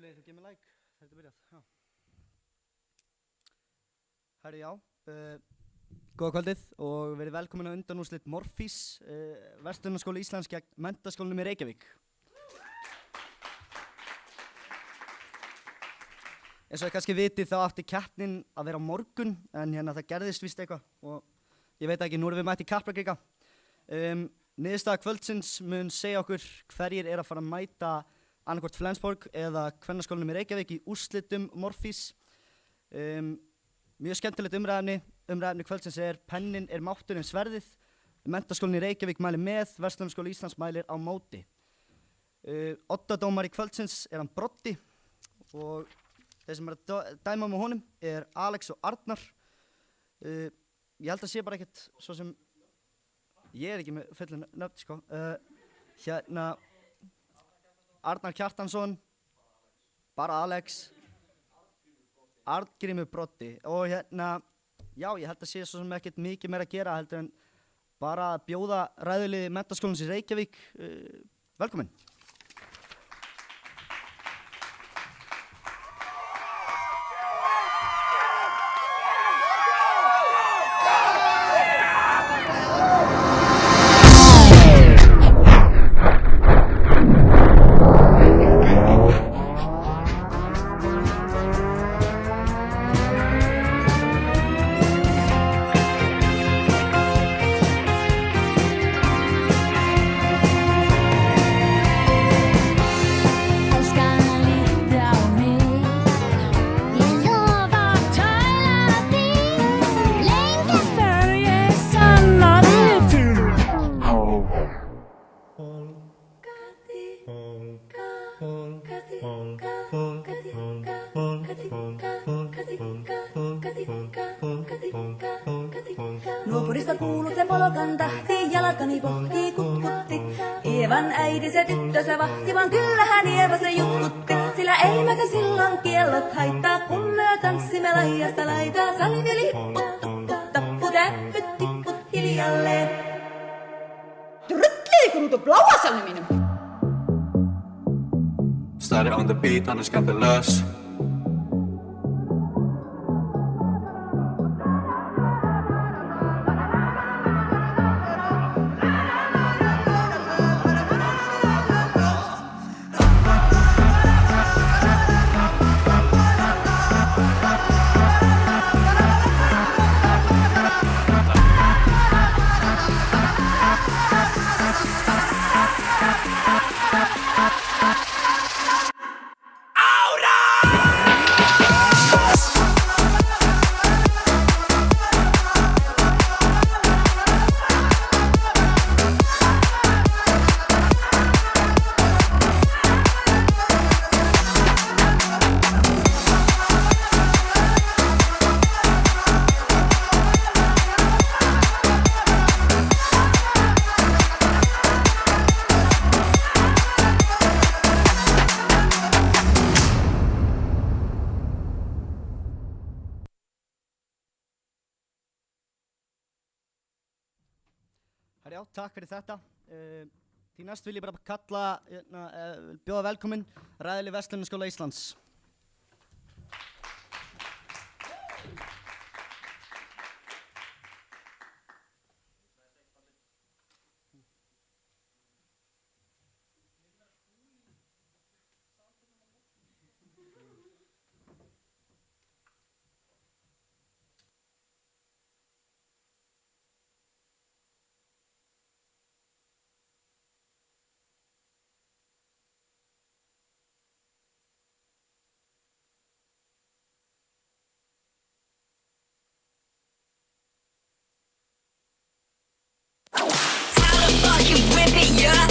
Billy, þú gefur mig like þegar þetta byrjað. Já. Herri, já. Góða kvöldið og verið velkomin á undanúrslit Morfís, Verslunarskóli Íslands gegn Menntaskólanum í Reykjavík. Eins og þið kannski vitið þá átti keppnin að vera á morgun, en hérna það gerðist víst eitthvað og ég veit ekki, nú erum við mætt í Kaplakrika. Niðurstaða kvöldsins mun segja okkur hverjir er að fara að mæta annarkvort Flensborg eða Kvennaskólanum í Reykjavík í úrslitum Morfís. Mjög skemmtilegt umræðefni kvöldsins er pennin er mátturinn sverðið. Menntaskólinn í Reykjavík mælir með, Verslunarskóli Íslands mælir á móti. Oddadómari kvöldsins er hann Broddi og þeir sem er að dæma með honum er Alex og Arnar. Ég held að sé bara ekkert svo sem, ég er ekki með fullu nöfn sko. Hérna Arnar Kjartansson, bara Alex, Arngrímur Broddi og hérna, já ég held að sé svo sem ekkert mikið meira að gera heldur en bara að bjóða ræðuliði Menntaskólans í Reykjavík velkomin. Nuopurista kuuluu se polokan tahti, jalkani pohtii kutkutti. Ievan äiti se tyttönsä vahti, vaan kyllähän Ieva se jutkutti. Sillä ei meitä silloin kiellot haittaa, kun me tanssimme laidasta laitaa. Salmi lipput, tappu, täppyt, tipput hiljalleen. Tröttliikunut och blåa salminen. Started on the beat, annars kan det lös. Herri, já, takk fyrir þetta. Því næst vil ég bara kalla, bjóða velkomin ræðuliði Verslunarskóla Íslands. Fucking whip it, yeah.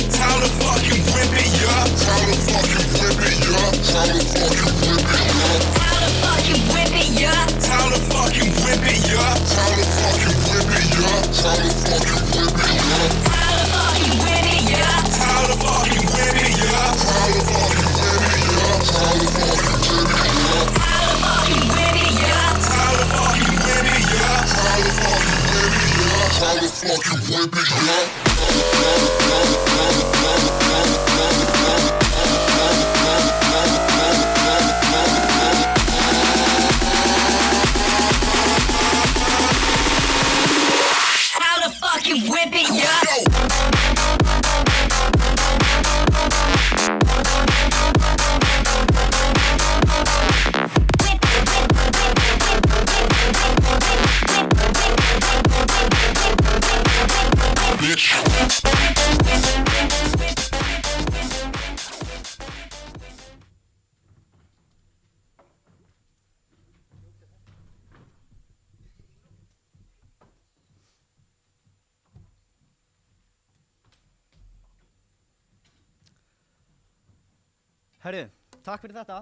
Herru, takk fyrir þetta.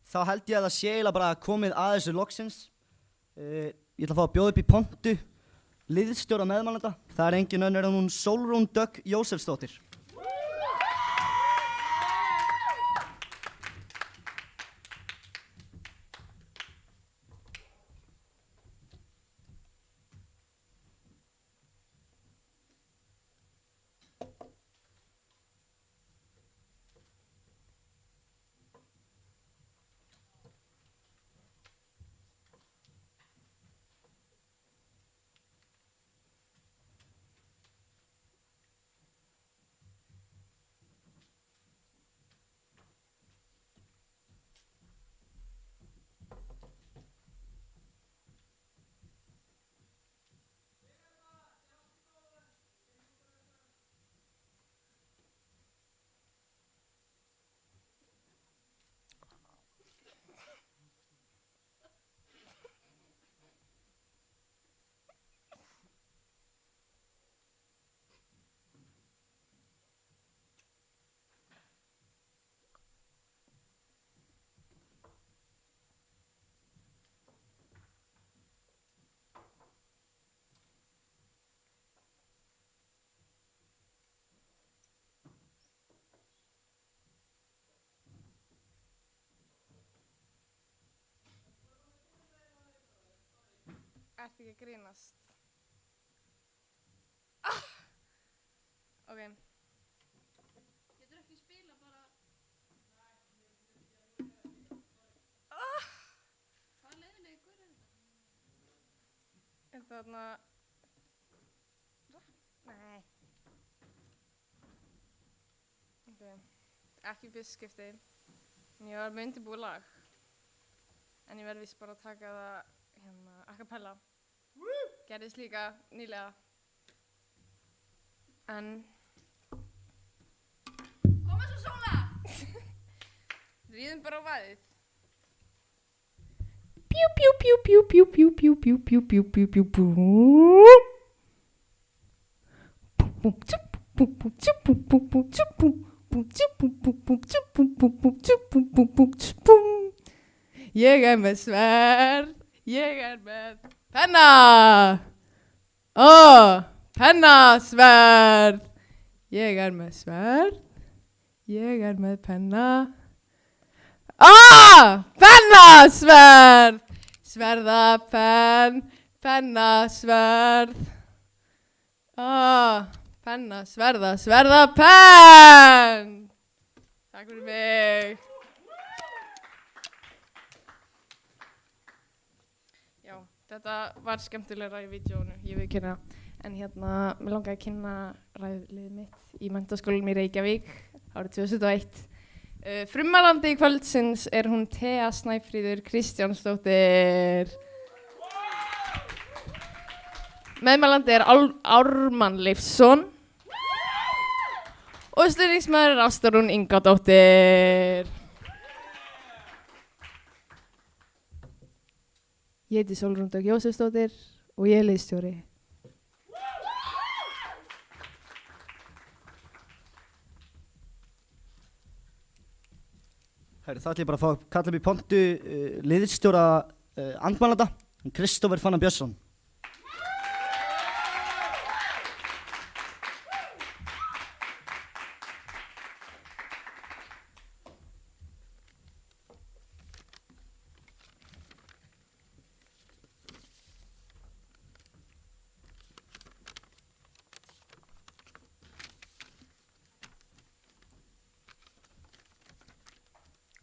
Þá held ég að það sé eiginlega bara komið að þessu loksins. Ég ætla að fá að bjóða upp í pontu liðsstjóra meðmælenda. Það er engin önnur en hún Sólrún Dögg Jósefsdóttir. Ertu ekki að grínast? Ok. Getur ekki spila bara... Hvað leiðilegi gaur er þetta? Er það þarna... Nei. Ok. Ekki fyrst skipti. Ég var með undirbúið lag. En ég verð vist bara að taka það a cappella. Gerðist líka nýlega. En... Koma svo Sóla! Ríðum bara á vaðið. Pjú pjú pjú pjú pjú pjú pjú pjú pjú pjú pjú pjú pjú. Ég er með sverð. Ég er með penna. Pennasverð. Ég er með sverð. Ég er með penna. Pennasverð. Sverðapenn. Pennasverð. Penna, sverðapenn. Takk fyrir mig. Þetta var skemmtilegra í vídeónu, ég vil kynna. En hérna, mér langaði að kynna ræðliðið mitt í Menntaskólanum í Reykjavík árið 2001. Frummælandi í kvöldsins er hún Thea Snæfríður Kristjánsdóttir. Meðmælandi er Ármann Leifsson. Og stuðningsmaður er Ástarún Ingadóttir. Ég heiti Sólrún Dögg Jósefsdóttir og ég er liðsstjóri. Herru, þá ætlum ég bara að fá að kalla upp í pontu liðsstjóra andmælanda, Kristófer Fannar Björnsson.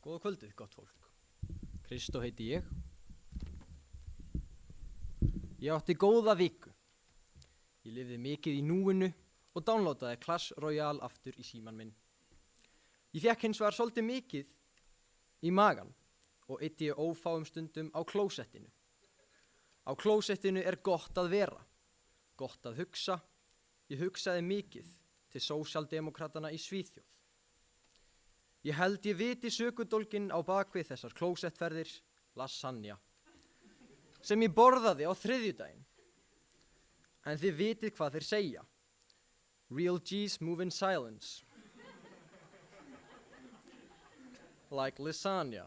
Góða kvöldið, gott fólk. Kristó heiti ég. Ég átti góða viku. Ég lifði mikið í núinu og downloadaði Clash Royale aftur í síman minn. Ég fékk hins vegar svolítið mikið í magan og eyddi ég ófáum stundum á klósettinu. Á klósettinu er gott að vera, gott að hugsa. Ég hugsaði mikið til sósíaldemókratana í Svíþjóð. Ég held ég viti sökudólginn á bakvið þessar klósettferðir, lasagna, sem ég borðaði á þriðjudaginn. En þið vitið hvað þeir segja. Real G's move in silence. like lasagna.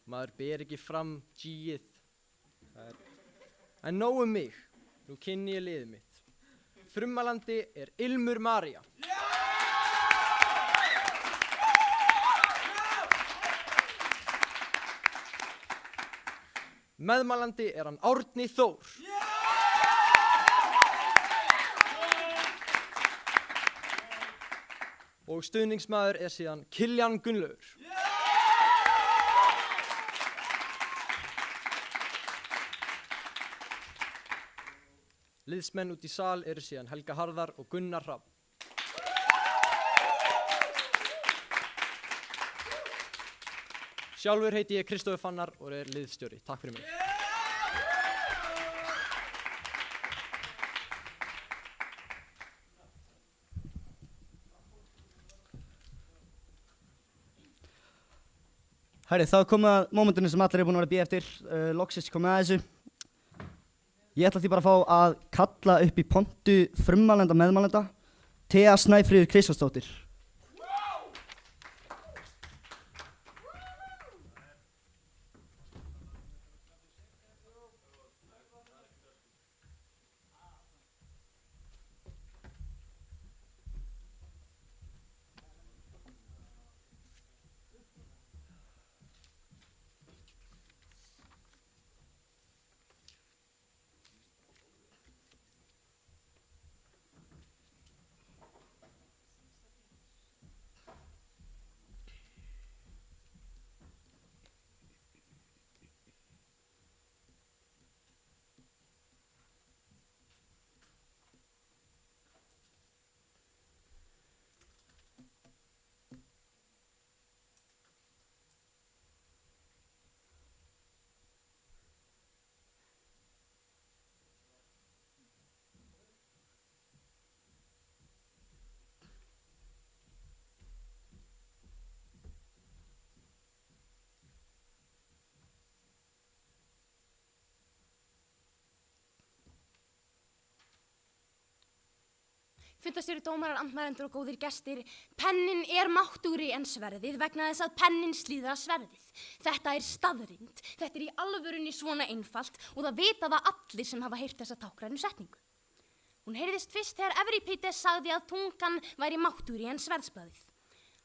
Maður ber ekki fram G-ið. En nóg mig, nú kynni ég liðið mitt. Frummælandi Ilmur María. Meðmælandi hann Árni Þór. Og stuðningsmaður síðan Kiljan Gunnlaugur. Liðsmenn út í sal síðan Helga Harðar og Gunnar Hrafn. Sjálfur heiti ég Kristófer Fannar og liðsstjóri. Takk fyrir mig. Herri, þá komið að mómentinu sem allir búin að vera að bíða eftir. Loksins komið að þessu. Ég ætla því bara að fá að kalla upp í pontu frummælenda meðmælenda, Thea Snæfríður Kristjánsdóttir. Fundarstjóri, dómarar, andmælendur og góðir gestir, pennin máttugri en sverðið vegna þess að pennin slíðrar sverðið. Þetta staðreynd, þetta í alvörunni svona einfalt og það vita það allir sem hafa heyrt þessa tákrænu setningu. Hún heyrðist fyrst þegar Evripídes sagði að tungan væri máttugri en sverðsblaðið.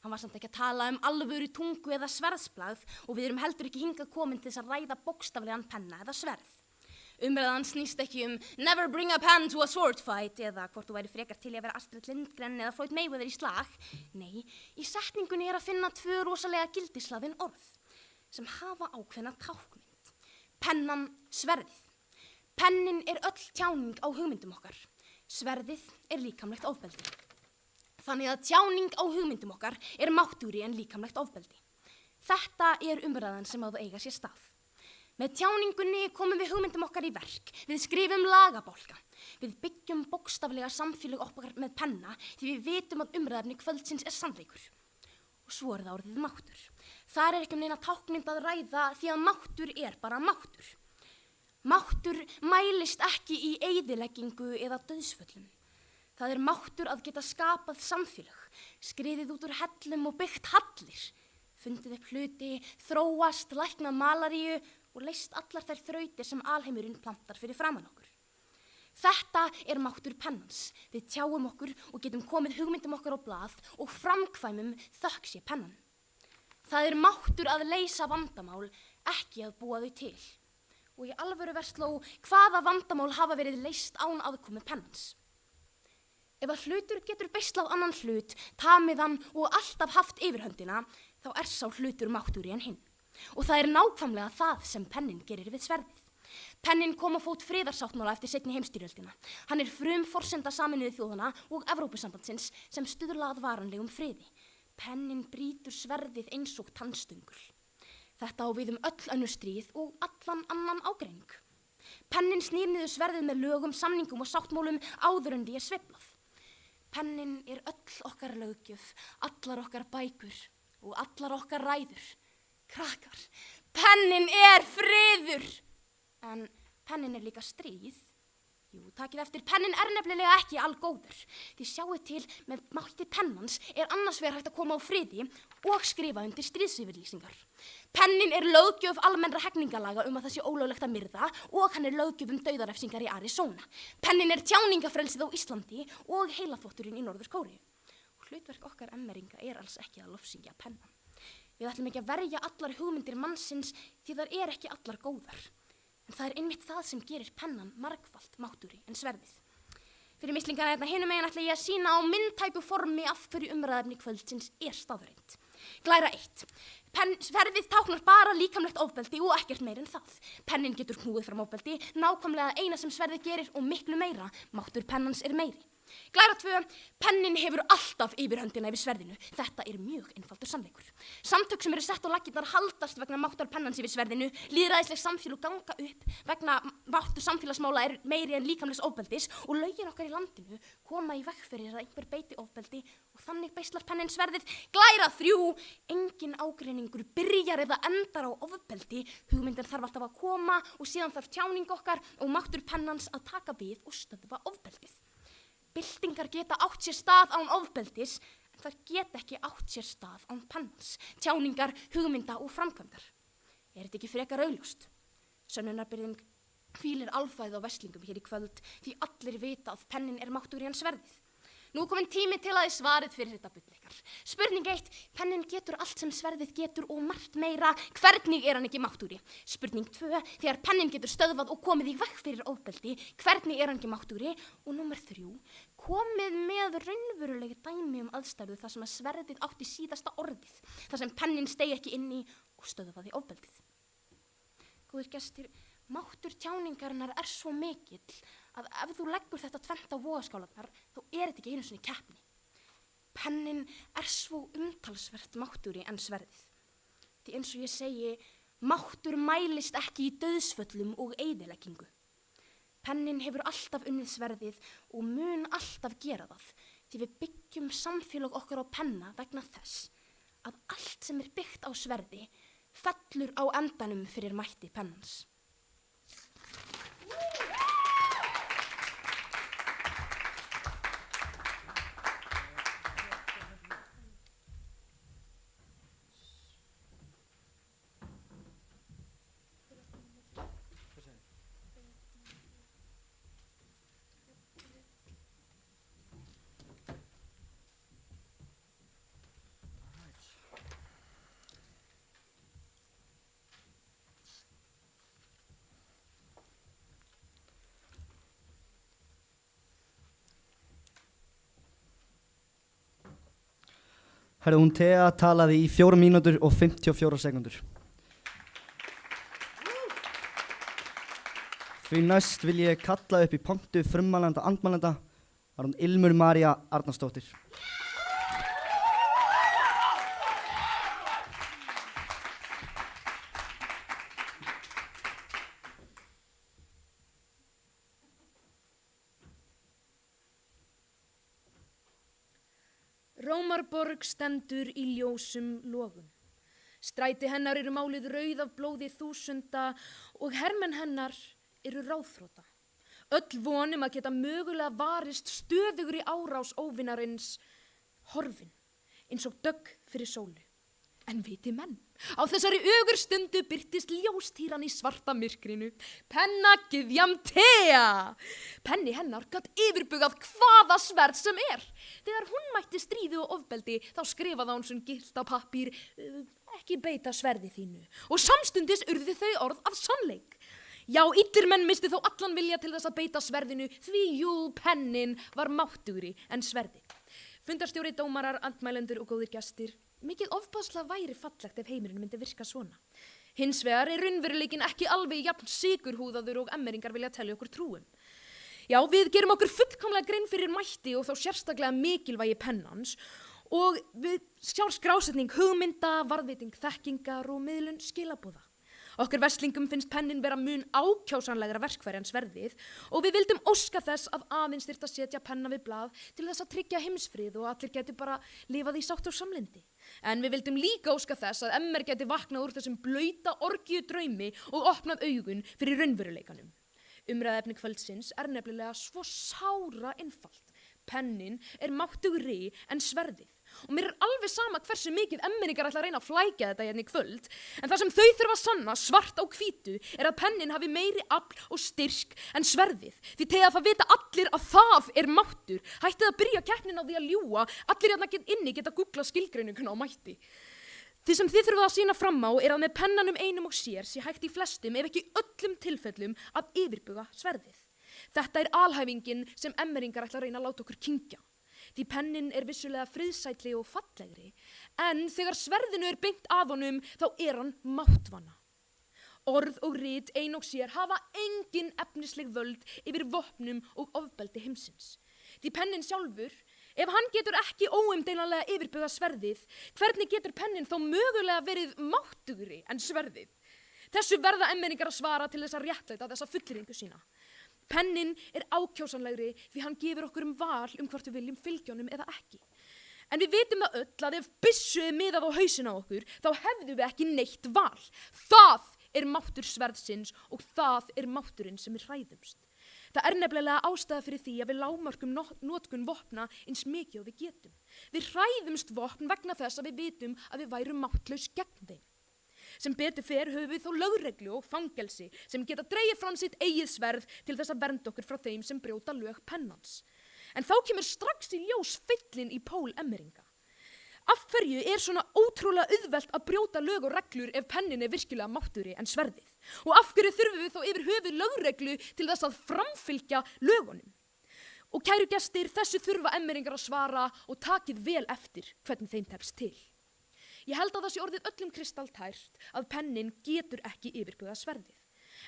Hann var samt ekki að tala alvöru tungu eða sverðsblað og við erum heldur ekki hingað komin til þess að ræða bókstaflegan penna eða sverð. Umræðan snýst ekki never bring a pen to a sword fight eða hvort þú væri frekar til í að vera Astrid Lindgren eða Floyd Mayweather í slag. Nei, í setningunni að finna tvö rosalega gildislaðin orð sem hafa ákveðna táknmynd. Pennan, sverðið. Pennin öll tjáning á hugmyndum okkar. Sverðið líkamlegt ofbeldi. Þannig að tjáning á hugmyndum okkar máttugri en líkamlegt ofbeldi. Þetta umræðan sem á það eiga sér stað. Með tjáningunni komum við hugmyndum okkar í verk, við skrifum lagabálka, við byggjum bókstaflega samfélag okkar með penna því við vitum að umræðefni kvöldsins sannleikur. Og svo það orðið máttur. Þar ekki neina táknmynd að ræða því að máttur bara máttur. Máttur mælist ekki í eyðileggingu eða dauðsföllum. Það máttur að geta skapað samfélag, skriðið út úr hellum og byggt hallir, fundið upp hluti, þróast, læknað malaríu og leyst allar þær þrautir sem alheimurinn plantar fyrir framan okkur. Þetta máttur pennans. Við tjáum okkur og getum komið hugmyndum okkar á blað og framkvæmum þökk sé pennan. Það máttur að leysa vandamál, ekki að búa þau til. Og í alvöru versló, hvaða vandamál hafa verið leyst án aðkomu pennans? Ef að hlutur getur beislað annan hlut, tamið hann og alltaf haft yfirhöndina, þá sá hlutur máttugri en hinn. Og það nákvæmlega það sem pennin gerir við sverðið. Pennin kom á fót friðarsáttmála eftir seinni heimsstyrjöldina. Hann frumforsenda Sameinuðu þjóðanna og Evrópusambandsins sem stuðla að varanlegum friði. Pennin brýtur sverðið eins og tannstöngul. Þetta á við öll önnur stríð og allan annan ágreining. Pennin snýr niður sverðið með lögum, samningum og sáttmálum áður en því sveiflað. Pennin öll okkar löggjöf, allar okkar bækur og allar okkar ræður. Krakkar, pennin friður, en pennin líka stríð. Jú, takið eftir, pennin er nefnilega ekki algóður. Þið sjáu til, með mætti pennans er annars vegar hægt að koma á friði og skrifa undir stríðsyfirlýsingar. Pennin er löggjöf almennra hegningarlaga að það sé ólöglegt að myrða og hann er löggjöf dauðarefsingar í Arizona. Pennin er tjáningafrelsið á Íslandi og heilaþvotturinn í Norður Kóreu. Hlutverk okkar emmeringa er alls ekki að lofsyngja pennan. Við ætlum ekki að verja allar hugmyndir mannsins því þar er ekki allar góðar. En það er einmitt það sem gerir pennan margfalt máttugri en sverðið. Fyrir mislingana hérna hinum megin ætla ég að sýna á myndtæku formi af hverju umræðefni kvöldsins er staðreind. Glæra 1. Sverðið táknar bara líkamlegt ofbeldi og ekkert meir en það. Pennin getur knúið fram ofbeldi, nákvæmlega eina sem sverðið gerir og miklu meira. Máttur pennans er meiri. Glæra 2. Pennin hefur alltaf yfirhöndina yfir sverðinu. Þetta er mjög einfaldur sannleikur. Samtök sem eru sett á laggirnar haldast vegna máttar pennans yfir sverðinu. Lýðræðisleg samfélög ganga upp vegna máttur samfélagsmála er meiri en líkamlegs ofbeldis og lögin okkar í landinu koma í veg fyrir að einhver beiti ofbeldi og þannig beislar pennin sverðið. Glæra 3. Engin ágreiningur byrjar eða endar á ofbeldi. Hugmyndin þarf alltaf að koma og síðan þarf tjáning okkar og máttur pennans að taka við og stöðva ofbeldið. Byltingar geta átt sér stað án ofbeldis, en þær geta ekki átt sér stað án pennans, tjáningar, hugmynda og framkvæmdar. Er þetta ekki frekar augljóst? Sönnunarbyrðin hvílir alfæði á veslingum hér í kvöld, því allir vita að pennin er máttugri en sverðið. Nú kominn tími til að þið svarið fyrir þetta bull ykkar. Spurning 1. Pennin getur allt sem sverðið getur og margt meira. Hvernig er hann ekki máttugri? Spurning 2. Þegar pennin getur stöðvað og komið í veg fyrir ofbeldi, hvernig er hann ekki máttugri? Og númer 3. Komið með raunverulegi dæmi aðstæðu þar sem að sverðið átti síðasta orðið, þar sem pennin steig ekki inn í og stöðvaði ofbeldið. Góðir gestir, máttur tjáningarinnar er svo mikill að ef þú leggur þetta tvennt á vogaskálarnar, þá er þetta ekki einu sinni keppni. Pennin er svo umtalsvert máttugri en sverðið. Því eins og ég segi, máttur mælist ekki í dauðsföllum og eyðileggingu. Pennin hefur alltaf unnið sverðið og mun alltaf gera það, því við byggjum samfélag okkar á penna vegna þess að allt sem er byggt á sverði fellur á endanum fyrir mætti pennans. Herra, hún Thea talaði í 4 mínútur og 54 sekundur. Því næst vil ég kalla upp í pontu frummælanda andmælanda, var hún Ilmur María Arnarsdóttir. Rómarborg stendur í ljósum logum. Stræti hennar eru málið rauð af blóði þúsunda og hermenn hennar eru ráðþrota. Öll vonum að geta mögulega varist stöðugri árás óvinarins horfin, eins og dögg fyrir sólu. En viti menn, á þessari ögurstundu birtist ljóstýran í svarta myrkrinu, pennagyðjan Thea. Penni hennar gat yfirbugað hvaða sverð sem er. Þegar hún mætti stríði og ofbeldi, þá skrifaði hún sem gilt á pappír, ekki beita sverði þínu. Og samstundis urðu þau orð af sannleik. Já, illir menn misti þó allan vilja til þess að beita sverðinu, því jú, pennin var máttugri en sverði. Fundarstjóri, dómarar, andmælendur og góðir gestir, mikið ofboðslega væri fallegt ef heimurinn myndi virka svona. Hins vegar er raunveruleikinn ekki alveg jafn sigurhúðaður og emmeringar vilja telja okkur trúum. Já, við gerum okkur fullkomlega grein fyrir mætti og þá sérstaklega mikilvægi pennans og við skrásetning hugmynda, varðveiting þekkingar og miðlun skilaboða. Okkur veslingum finnst pennin vera mun ákjásanlegra verkfæri en sverðið og við vildum óska þess að aðeins þyrfti að setja penna við blað til þess að tryggja heimsfrið og allir geti bara lifað í sátt og samlyndi. En við vildum líka óska þess að MR geti vaknað úr þessum blauta orgíu draumi og opnað augun fyrir raunveruleikanum. Umræðefni kvöldsins nefnilega svo sára einfalt. Pennin máttugri en sverðið. Og mér alveg sama hversu mikið emmenningar ætla að reyna að flækja þetta hérna í kvöld, en það sem þau þurfa að sanna svart á hvítu að pennin hafi meiri afl og styrk en sverðið. Því þegar það vita allir að það máttur, hættið að byrja keppnin á því að ljúga, allir hérna inni geta googlað skilgreininguna á mætti. Því sem þið þurfum að sýna fram á að með pennanum einum og sér sé hægt í flestum ef ekki öllum tilfellum að yfirbuga sverðið. Þetta alhæfingin sem emmeringar ætla að reyna að láta okkur kyngja. Því pennin vissulega friðsætli og fallegri, en þegar sverðinu beint að honum þá hann máttvana. Orð og rit ein og sér hafa engin efnisleg völd yfir vopnum og ofbeldi heimsins. Því pennin sjálfur, ef hann getur ekki óumdeilanlega yfirbuga sverðið, hvernig getur pennin þá mögulega verið máttugri en sverðið? Þessu verða emmenningar að svara til þess að réttlæta þessa fullyrðingu sína. Pennin ákjósanlegri því hann gefur okkur val hvort við viljum fylgja honum eða ekki. En við vitum það öll að ef byssu miðað á hausinn á okkur, þá hefðum við ekki neitt val. Það máttur sverðsins og það mátturinn sem við hræðumst. Það nefnilega ástæða fyrir því að við lágmörkum notkun vopna eins mikið og við getum. Við hræðumst vopn vegna þess að við vitum að við værum máttlaus gegn þeim. Sem betur fer höfum við þó lögreglu og fangelsi sem geta dregið fram sitt eigið sverð til þess að vernda okkur frá þeim sem brjóta lög pennans. En þá kemur strax í ljós fyllin í pól emmeringa. Af hverju svona ótrúlega auðvelt að brjóta lög og reglur ef pennin virkilega máttugri en sverðið? Og af hverju þurfum við þá yfir höfuð lögreglu til þess að framfylgja lögunum? Og kæru gestir, þessu þurfa emmeringar að svara og takið vel eftir hvernig þeim tekst til. Ég held að það sé orðið öllum kristaltært að pennin getur ekki yfirbugað sverðið.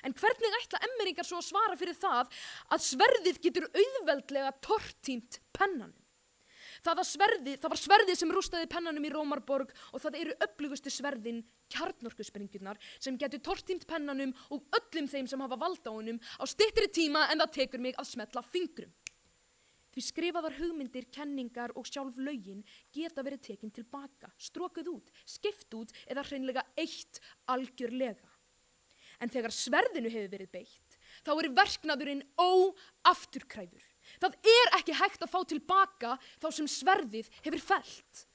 En hvernig ætla emmeringar svo að svara fyrir það að sverðið getur auðveldlega tortímt pennanum? Það var sverðið sem rústaði pennanum í Rómarborg og það öflugustu sverðin, kjarnorkusprengjurnar, sem getur tortímt pennanum og öllum þeim sem hafa vald á honum á styttri tíma en það tekur mig að smetla fingrum. Því skrifaðar hugmyndir, kenningar og sjálf lögin geta verið tekin tilbaka, strokuð út, skipt út eða hreinlega eitt algjörlega. En þegar sverðinu hefur verið beitt, þá verknaðurinn óafturkræfur. Það ekki hægt að fá tilbaka þá sem sverðið hefur fellt.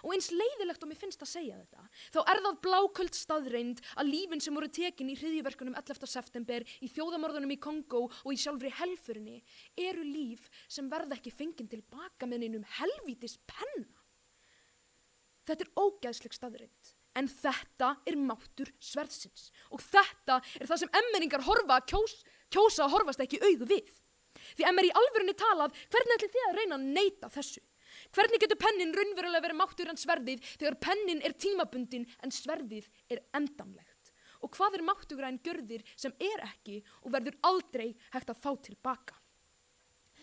Og eins leiðilegt og mér finnst að segja þetta, þá það bláköld staðreynd að lífin sem voru tekin í hryðjuverkunum 11. september, í þjóðamorðunum í Kongó og í sjálfri helfurinni, líf sem verða ekki fengin tilbaka með neinum helvítis penna. Þetta ógeðsleg staðreynd, en þetta máttur sverðsins. Og þetta það sem emmenningar kjósa að horfast ekki í augu við. Því í alvörunni talað, hvernig ætlið þið að reyna að neita þessu? Hvernig getur pennin raunverulega verið máttur en sverðið þegar pennin tímabundin en sverðið endanlegt? Og hvað máttugra en gjörðir sem ekki og verður aldrei hægt að fá tilbaka?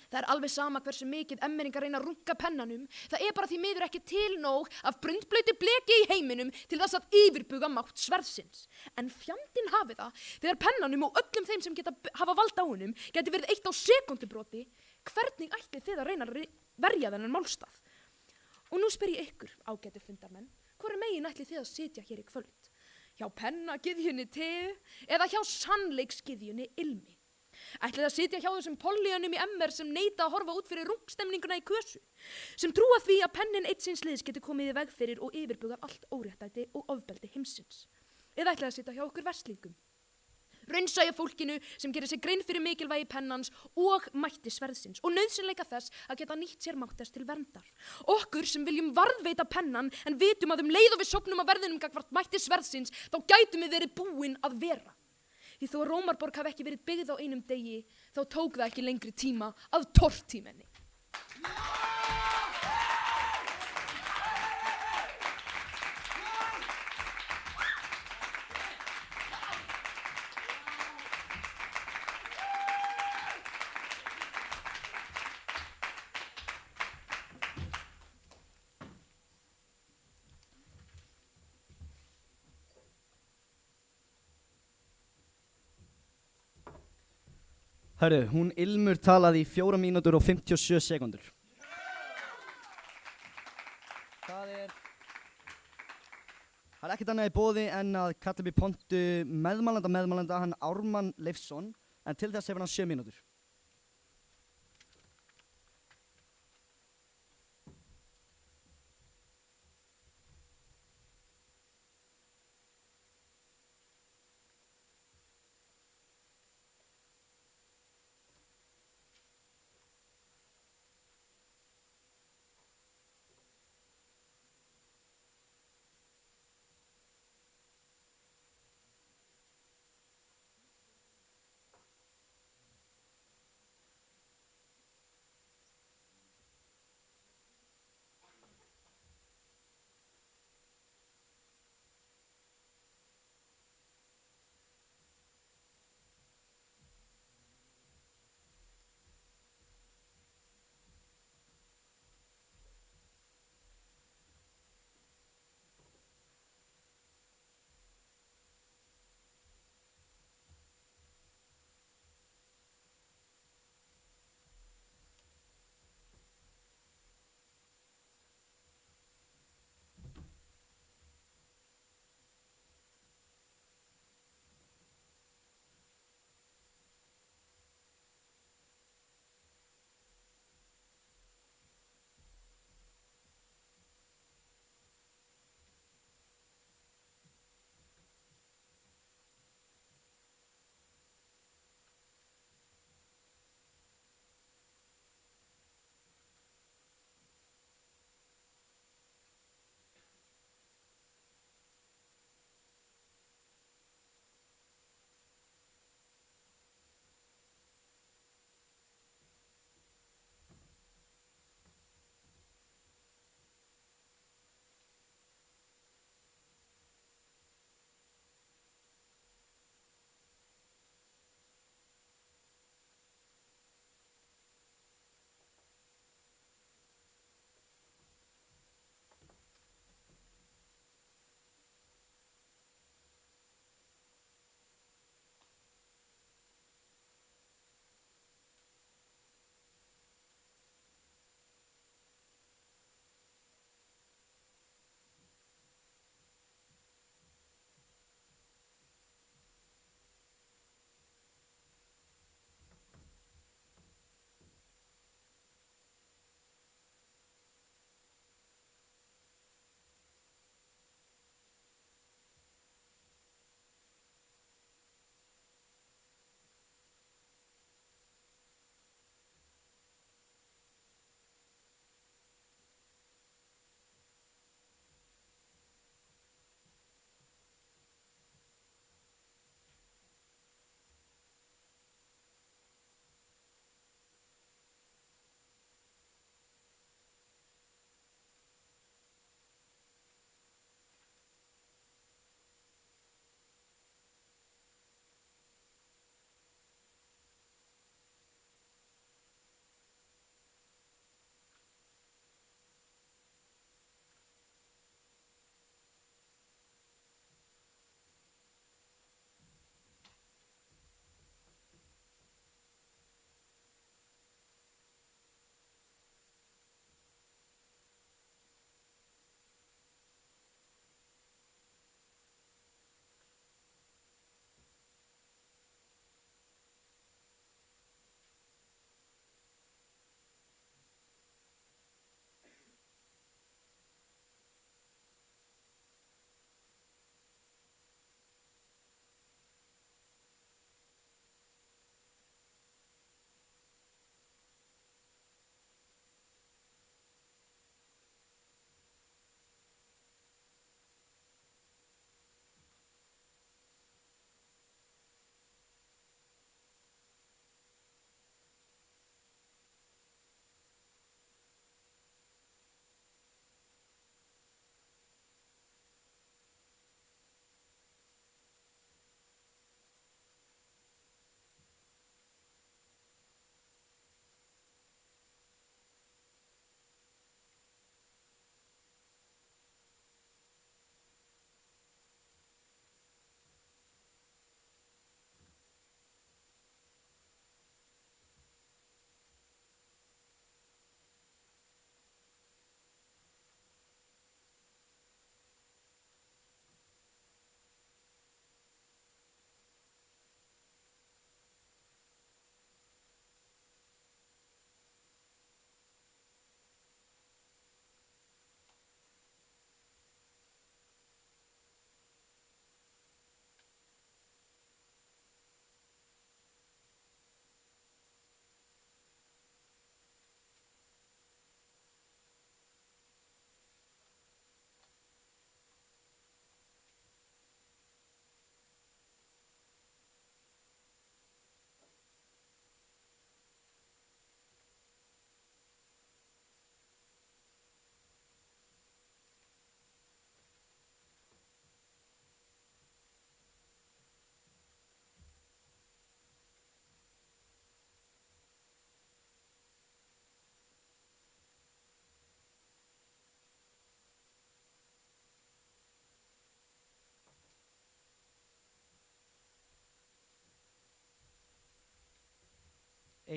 Það alveg sama hversu mikið emmeringar reyna að runka pennanum, það bara því miður ekki til nóg af brundblautu bleki í heiminum til þess að yfirbuga mátt sverðsins. En fjandinn hafi það, þegar pennanum og öllum þeim sem hafa vald á honum geti verið eitt á sekúndubroti, hvernig ætlið þið að reyna að verja þennan málstað? Og nú spyr ég ykkur, ágætu fundarmenn, hvoru megin ætlið þið að sitja hér í kvöld? Hjá pennagyðjunni Teu eða hjá sannleiksgyðjunni Ilmi? Ætlið að sitja hjá þessum pollíunum í MR sem neita að horfa út fyrir rungstemninguna í kösu, sem trúa því að pennin eitt síns liðs geti komið í veg fyrir og yfirbugað allt óréttlæti og ofbeldi heimsins? Eða ætlið að sitja hjá okkur verslingum, raunsæja fólkinu sem gerir sig grein fyrir mikilvægi pennans og mætti sverðsins og nauðsynleika þess að geta nýtt sér mátt þess til verndar. Okkur sem viljum varðveita pennan en vitum að leið og við sofnum að verðinum gagnvart mætti sverðsins, þá gætum við verið búin að vera. Því þó að Rómarborg hafi ekki verið byggð á einum degi, þá tók það ekki lengri tíma að tortíma henni. Hörru, hún Ilmur talaði í 4 mínútur og 57 sekúndur. Það er ekkert annað í boði en að kalla upp í pontu meðmælanda, hann Ármann Leifsson, en til þess hefur hann 7 mínútur.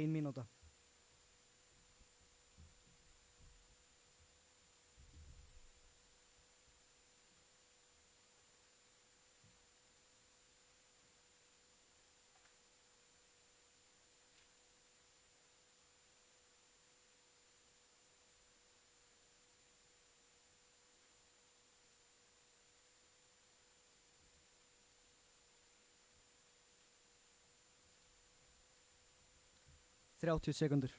1 mínúta. Þrjátíu sekúndur.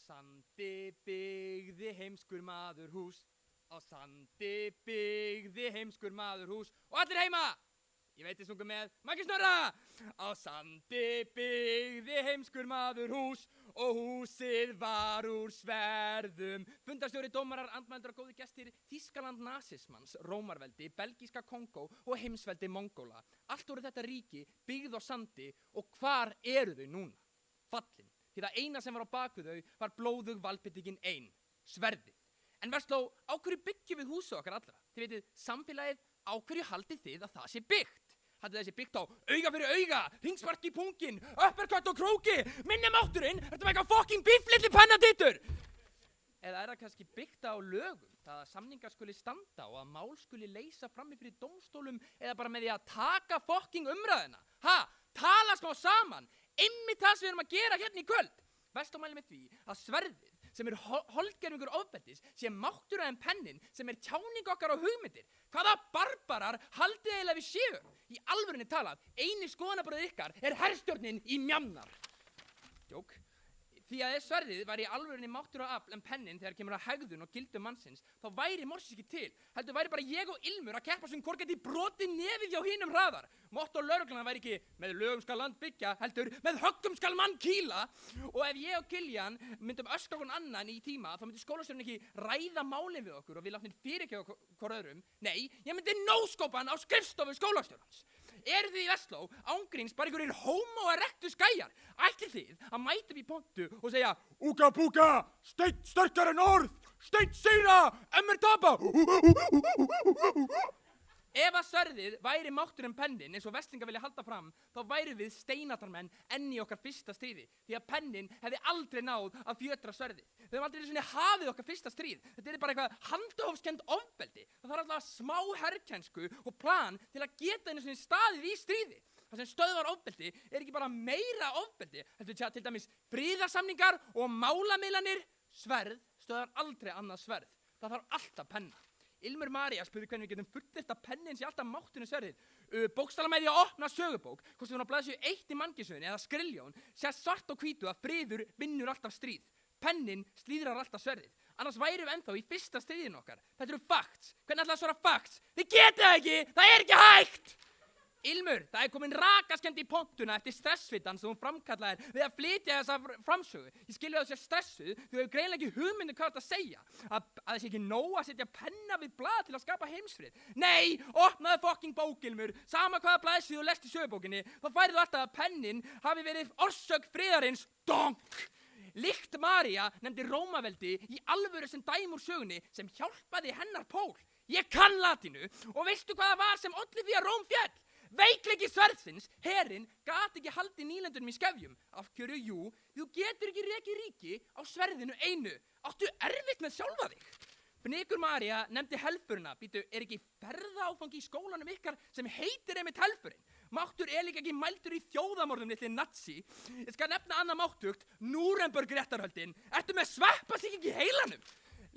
sandi byggði heimskur maður hús. Á sandi byggði heimskur maður hús. Og allir heima! Ég veit þið sungum með Maggi Snorra. Á sandi byggði heimskur maður hús og húsið var úr sverðum. Fundarstjóri, dómarar, andmælendur og góðir gestir, Þýskaland nasismans, Rómarveldi, belgíska Kongó og heimsveldi Mongóla. Allt voru þetta ríki byggð á sandi og hvar eru þau núna? Fallin. Því það eina sem var á baku þau var blóðug valbyttingin ein, sverðið. En Versló, á hverju byggjum við húsið okkar allra? Þið veitir, samfélagið, á hverju haldið þið að það sé byggt? Haldið þessi byggt á auga fyrir auga, hringspark í pungin, uppercut og króki, minni mátturinn, þetta með eitthvað fucking bíflilli pennadittur! Eða er það kannski byggt á lögum, það að samningar skuli standa og að mál skuli leysa frammi fyrir dómstólum eða bara með því að taka fucking umræðina? Ha? Tala smá saman, einmitt það sem við erum að gera hérna í kvöld. Versló mælir með því að sverðið, sem holdgerfingur ofbeldis, sé máttugri en pennin, sem tjáning okkar á hugmyndir. Hvaða barbarar haldið eiginlega við séu? Í alvörunni talað, eini skoðanabröð ykkar herstjórnin í Mjanmar. Jók. Því að ef sverðið væri í alvörunni máttur og afl en pennin þegar kemur að hegðun og gildum mannsins, þá væri Morsis ekki til. Heldur væri bara ég og Ilmur að keppa sem hvort geti brotið nefið hjá hinum hraðar. Motto lögreglunnar væri ekki með lögum skal land byggja, heldur með höggum skal mann kýla. Og ef ég og Kiljan myndum öskra okkur annan í tíma, þá myndi skólastjórinn ekki ræða málin við okkur og við láttum fyrirgefa hvort öðrum. Nei, ég myndi nóskópa hann á skrifstofu skólastjórans. Eru þið í Versló ángríns bara einhverjir homo erectus gæjar? Ætlið þið að mæta upp í pontu og segja Úka búka, steinn sterkar en orð, steinn sigra, ömmur tapa. Ef að sverðið væri máttur en pennin eins og Vestlingar vilja halda fram, þá væri við steinatarmenn enn í okkar fyrsta stríði. Því að pennin hefði aldrei náð að fjötra sverðið. Þau hefði aldrei svona hafið okkar fyrsta stríð. Þetta er bara eitthvað handahófskend ofbeldi. Það þarf alltaf smá herrkensku og plan til að geta einu svona staðið í stríði. Það sem stöðvar ofbeldi er ekki bara meira ofbeldi. Þetta til dæmis friðarsamningar og málamiðlanir. Sverð stöðvar aldrei annað sverð. Það þarf alltaf penna. Ilmur María spurði hvernig við getum fullyrt að pennin sé alltaf mátturinn sverðið. Bókstala með því að opna sögubók, hvort við á blaðsíðu 1 í Mannkynssögunni eða Skriljón, sé svart og hvítu að friður vinnur alltaf stríð. Pennin slíðrar alltaf sverðið. Annars værum við ennþá í fyrsta stríðin okkar. Þetta eru facts. Hvernig ætlaði að svara facts? Þið getið það ekki! Það er ekki hægt! Ilmur, það er komin rakaskemmt í pontuna eftir stressfitan sem hún framkallaði við að flytja þessa framsögu. Ég skilja þessi stressuð, þú hefur greinlega ekki hugmyndu hvað þetta að segja. Að þessi ekki nóg að setja penna við blað til að skapa heimsfrið. Nei, opnaðu fucking bók, Ilmur. Sama hvaða blaðsíðu þú lest í sögubókinni, þá færðu alltaf að pennin hafi verið orsök friðarins. Donk! Líkt María nefndi Rómaveldi í alvöru sem dæmi úr sögunni sem hjálpaði hennar pól. Ég kann latínu og veistu hvað það var sem olli því að Róm féll? Veikleiki sverðsins, herinn, gat ekki haldið nýlendunum í skefjum. Af hverju, jú, þú getur ekki rekið ríki á sverðinu einu. Áttu erfitt með sjálfa þig. Bnikur María nefndi helfurina. Býtu, er ekki ferðaáfangi í skólanum ykkar sem heitir einmitt helfurinn? Máttur er líka ekki mældur í þjóðamorðum litli nazi. Ég skal nefna annað máttugt, Núrenberg réttarhöldin. Ertu með sveppa sig ekki í heilanum?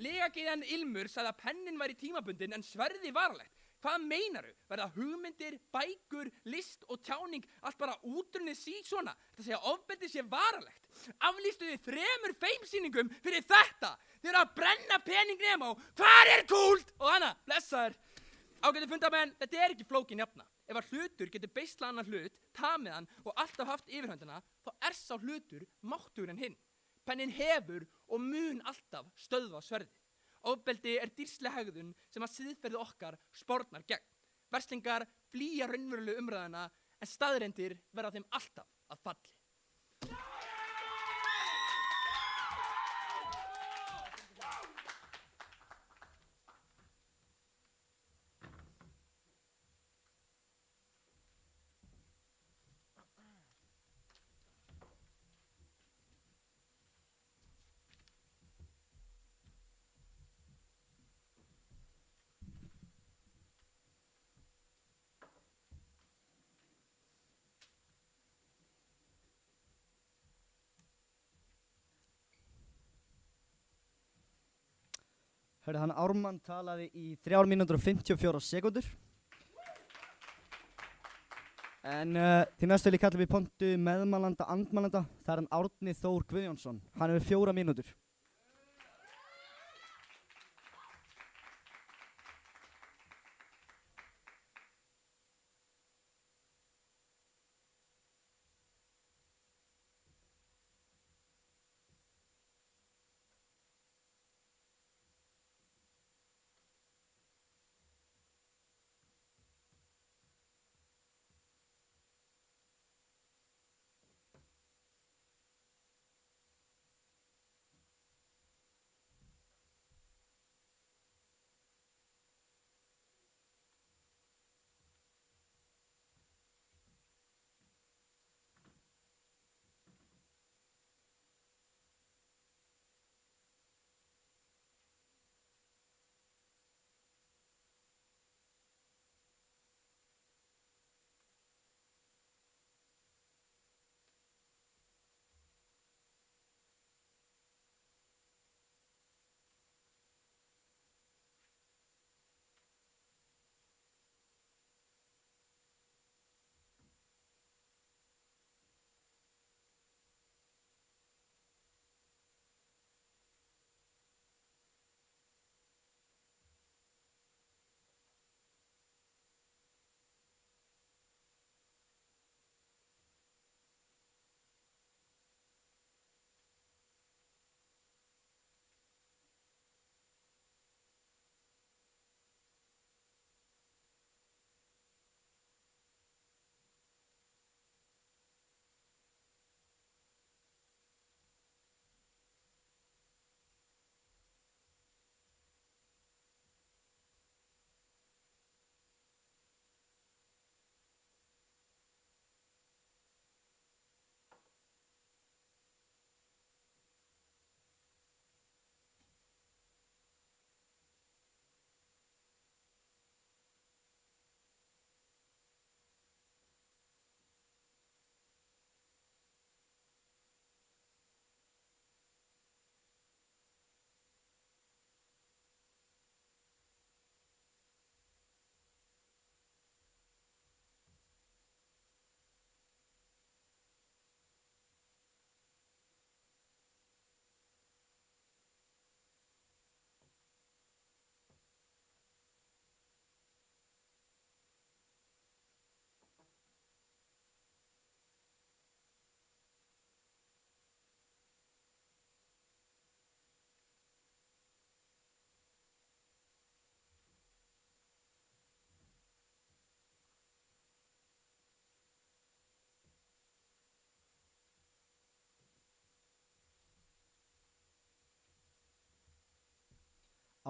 Legagiðan Ilmur sagði að pennin væri tímabundin en sverði varalegt. Hvað meinaru? Verða hugmyndir, bækur, list og tjáning allt bara útrunnið svona? Þetta segja ofbeldi sé varalegt. Aflýstu þið 3 feimsýningum fyrir þetta. Þið eru að brenna pening Nemo. Hvar er kúlt? Og hana, blessaður. Ágætu fundamenn, þetta er ekki flókin jafna. Ef að hlutur getur beisla annan hlut, tamið hann og alltaf haft yfirhöndina, þá er sá hlutur máttugur en hinn. Pennin hefur og mun alltaf stöðva sverðið. Ofbeldi er dýrsleg hegðun sem að siðferði okkar spornar gegn. Verslingar flýja raunverulegu umræðuna en staðreyndir verða þeim alltaf að falli. Hörðu, hann Ármann talaði í 3 mínútur og 54 sekúndur. En til næstu vil ég kalla við pontu meðmælanda, andmælanda. Það er hann Árni Þór Guðjónsson. Hann hefur 4 mínútur.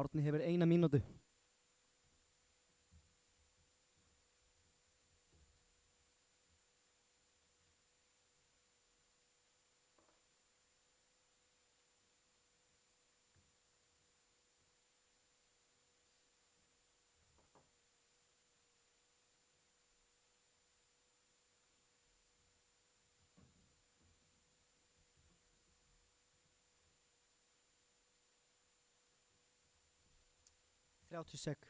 Árni hefur 1 mínútu. Þrjátíu sek.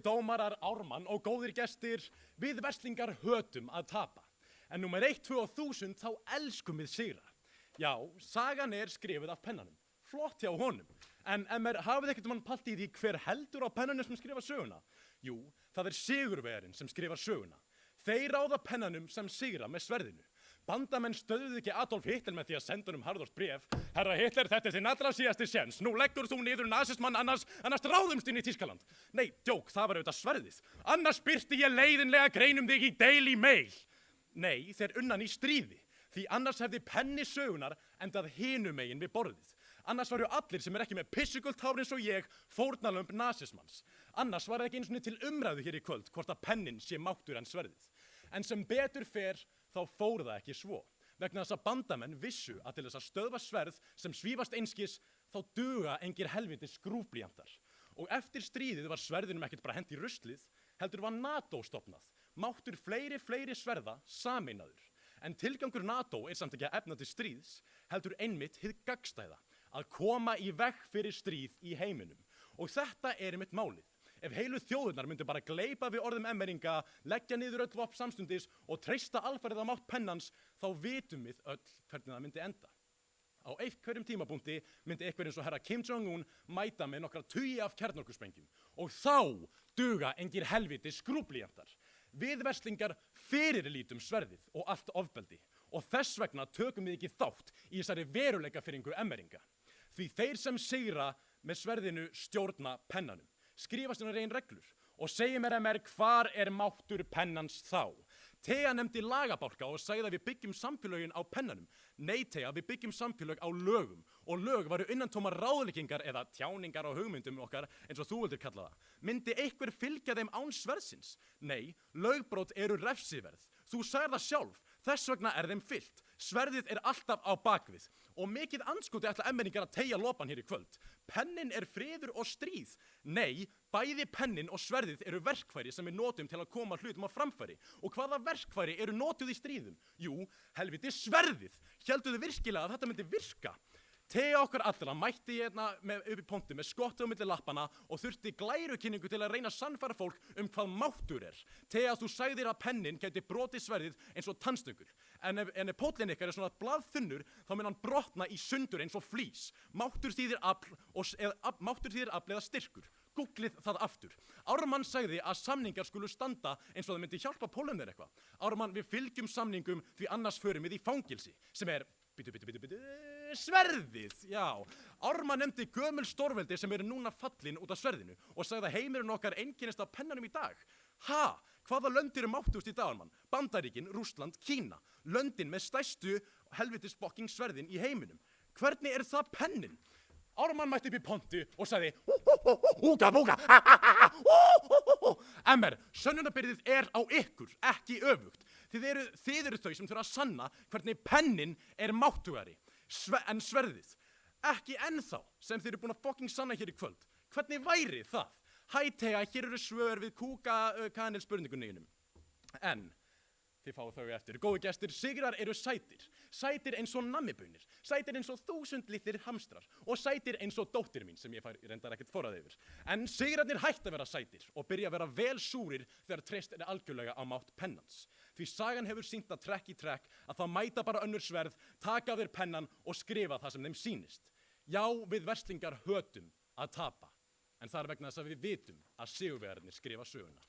dómarar Ármann og góðir gestir, við verslingar hötum að tapa. En númer 1, 2 og 1000 þá elskum við sigra. Já, sagan er skrifuð af pennanum. Flott hjá honum. En hafið ekkert mann palt í því hver heldur á pennanum sem skrifa söguna? Jú, það er sigurvegarinn sem skrifar söguna. Þeir ráða pennanum sem sigra með sverðinu. Bandamenn stöðuðu ekki Adolf Hitler með því að senda honum harðort bréf. Herra Hitler, þetta er þinn allra síðasti séns. Nú leggur þú niður nasistmann annars ráðumst inn í Þýskaland. Nei, djók, það var auðvitað sverðið. Annars birti ég leiðinlega grein þig í Daily Mail. Nei, þeir unnan í stríði. Því annars hefði penni sögunar endað hinum megin við borðið. Annars varu allir sem ekki með pissugult hár eins og ég fórnarlömb nasismans. Annars var það ekki eins og til umræðu hér í kvöld hvort að pennin sé máttur en sverðið. En sem betur fer þá fór það ekki svo. Vegna þess að bandamenn vissu að til þess að stöðva sverð sem svífast einskis þá duga engir helviti skrúfblýjantar. Og eftir stríðið var sverðinum ekkert bara hent í ruslið, heldur var NATO stofnað. Máttur fleiri sverða sameinaður. En tilgangur NATO er samt ekki að efna til stríðs, heldur einmitt hið gagnstæða, að koma í veg fyrir stríð í heiminum. Og þetta er einmitt málið. Ef heilu þjóðurnar myndu bara gleypa við orðum emmeringa, leggja niður öll vopn samstundis og treysta alfarið á mátt pennans, þá vitum við öll hvernig það myndi enda. Á einhverjum tímapunkti myndi einhver eins og herra Kim Jong-un mæta með nokkra tugi af kjarnorkusprengjum. Og þá duga engir helviti skrúblýjantar. Við verslingar fyrirlítum sverðið og allt ofbeldi og þess vegna tökum við ekki þátt í þessari veruleikafirringu emmeringa. Því þeir sem sigra með sverðinu stjórna pennanum, skrifa sínar eigin reglur og segja mér hvar er máttur pennans þá. Thea nefndi lagabálka og sagði að við byggjum samfélögin á pennanum. Nei, Thea, við byggjum samfélög á lögum og lög varu innantómar ráðleggingar eða tjáningar á hugmyndum okkar eins og þú vildir kalla það. Myndi einhver fylgja þeim án sverðsins? Nei, lögbrot eru refsiverð. Þú sagði það sjálf, þess vegna er þeim fylgt. Sverðið er alltaf á bakvið og mikið andskoti ætla emmeringar að teygja lopan hér í kvöld. Pennin er friður og stríð. Nei, bæði pennin og sverðið eru verkfæri sem við notum til að koma hlutum á framfæri. Og hvaða verkfæri eru notuð í stríðum? Jú, helviti sverðið. Hélduðu virkilega að þetta myndi virka? Thea okkar allra mætti hérna upp í pontu með skottið á milli lappana og þurfti glærukynningu til að reyna að sannfæra fólk hvað máttur er. Thea, þú sagðir að pennin gæti brotið sverðið eins og tannstöngur. En ef póllinn ykkar er svona blaðþunnur, þá mun hann brotna í sundur eins og flís. Máttur þýðir afl eða styrkur. Googlið það aftur. Ármann sagði að samningar skulu standa eins og það myndi hjálpa Pólverjum eitthvað. Ármann, við fylgjum samningum því annars förum við í fangilsi, sem er sverðið, já. Ármann nefndi gömul stórveldi sem eru núna fallin út af sverðinu og sagði að heimurinn okkar einkennist af pennanum í dag. Ha? Hvaða lönd eru máttust í dag, Ármann? Bandaríkin, Rússland, Kína. Löndin með stærstu helvitisbokking sverðin í heiminum. Hvernig er það pennin? Ármann mætti upp í pontu og sagði Úga, búga, sönnunarbyrðið er á ykkur, ekki öfugt. Þið eru þau sem þurfa að sanna hvernig pennin er máttugari en sverðið. Ekki ennþá sem þið eru búin að fucking sanna hér í kvöld. Hvernig væri það? Hæ, Thea, hér eru svör við kúka-kanil spurningunniðinum. En þið fáið þau eftir. Góði gestir, sigrar eru sætir. Sætir eins og nammibunir. Sætir eins og 1000 litlir hamstrar. Og sætir eins og dóttir mín sem ég reyndar ekkert forað yfir. En sigrarnir hætta að vera sætir og byrja að vera vel súrir þegar treyst er algjörlega á mátt pennans. Því sagan hefur sýnt að trekk í trekk að það mæta bara önnur sverð, taka af þér pennan og skrifa það sem þeim sýnist. Já, við verslingar hötum að tapa. En það er vegna þess að við vitum að sigurvegararnir skrifa söguna.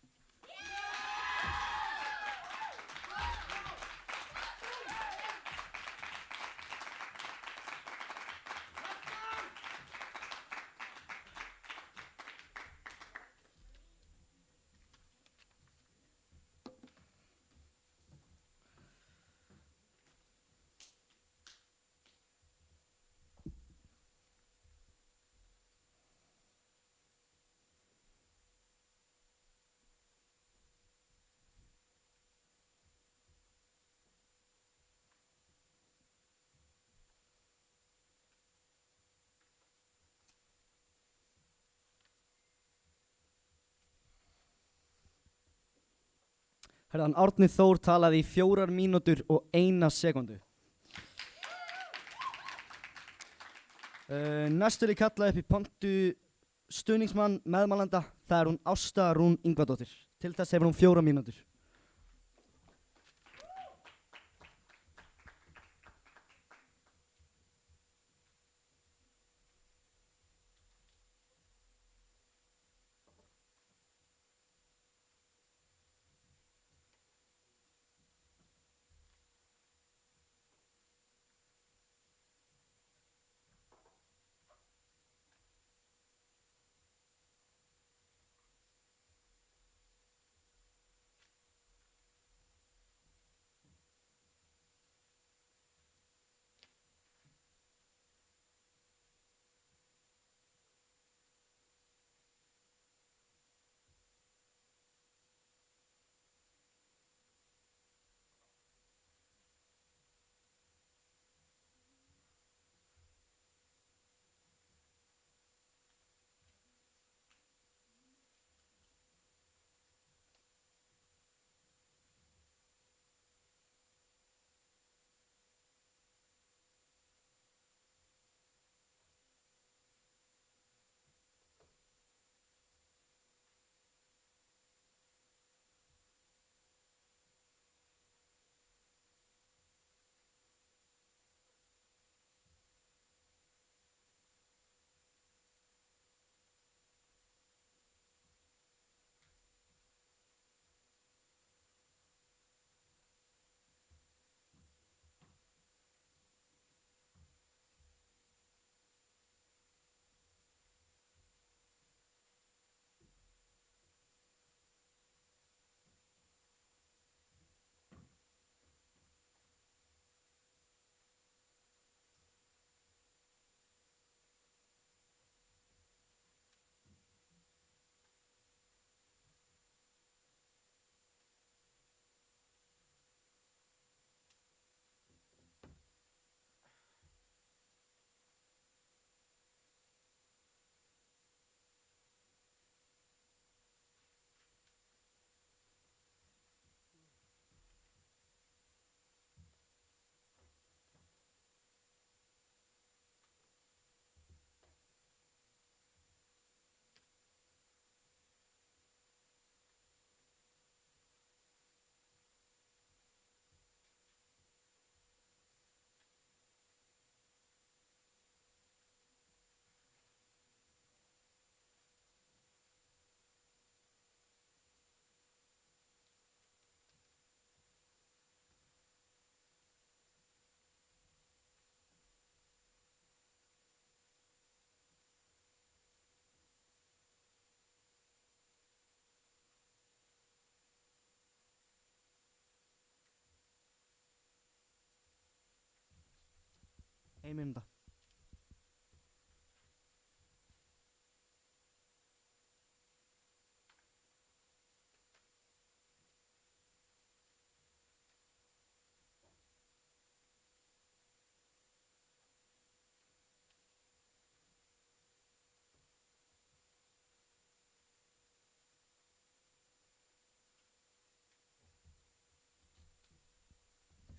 Herðan, Árni Þór talaði í 4 mínútur og 1 sekúndu. Næstur er kallað upp í pontu stuðningsmann meðmælanda, það hún Ásta Rún Ingvadóttir. Til þess hefur hún 4 mínútur. Ein mínúta.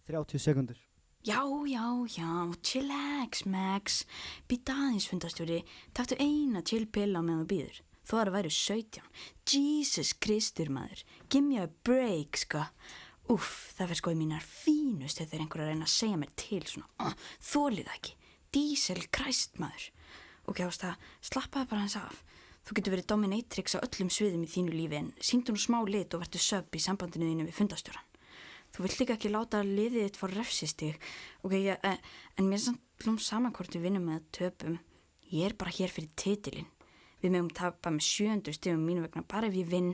Þrjátíu sekúndur. Já, chillax, Max. Býta aðeins, fundarstjóri. Taktu eina chill pilla á meðan þú býður. Þó að það væru 17. Jesus Kristur, maður. Give me a break, sko. Úff, það fyrir sko í mínar fínust þegar einhver að reyna að segja mér til svona. Þolið það ekki. Diesel Christ, maður. Ok, Ásta, slappaði bara hans af. Þú getur verið dominatrix á öllum sviðum í þínu lífi en sýndu nú smá lit og vertu sub í sambandinu þínu við fundarstjóran. Þú vilt líka ekki láta liðið þitt fá refsistig. Ok, en mér er samt saman hvort við vinnum eða töpum. Ég er bara hér fyrir titilinn. Við megum tapa með 700 stigum mínu vegna bara ef ég vinn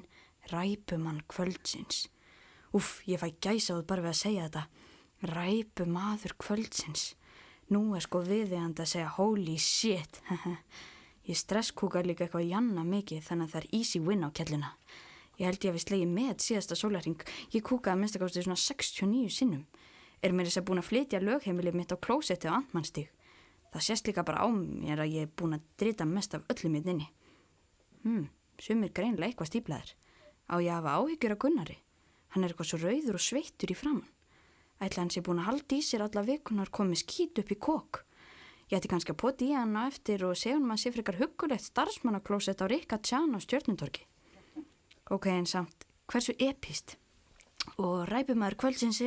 ræpumann kvöldsins. Úff, ég fæ gæsaúð bara við að segja þetta. Ræpumaður kvöldsins. Nú er sko viðeigandi að segja holy shit. Ég stresskúkar líka eitthvað janna mikið þannig að það er easy win á kelluna. Ég held ég að við slegið með síðasta sólarhring. Ég kúkaði minnstakosti svona 69 sinnum. Er mér þess að búin að flytja lögheimilið mitt á klósetti á Antmannstíg. Það sést líka bara á mér að ég er búin að drita mest af öllum mitt inni. Sumir greinlega eitthvað stíplaðir. Á ég að hafa áhyggjur af Gunnari. Hann er eitthvað svo rauður og sveittur í framan. Ætla hann sé búin að halda í sér alla vikunar komið skít upp í kók. Ég ætti kannski að poti í hann á eftir og segja hann að sé frekar huggulegt starfsmannaklósett á Rikka Tjan á Stjörnutorgi. Ok, en samt, hversu epíst? Og ræpumæður kvöldsins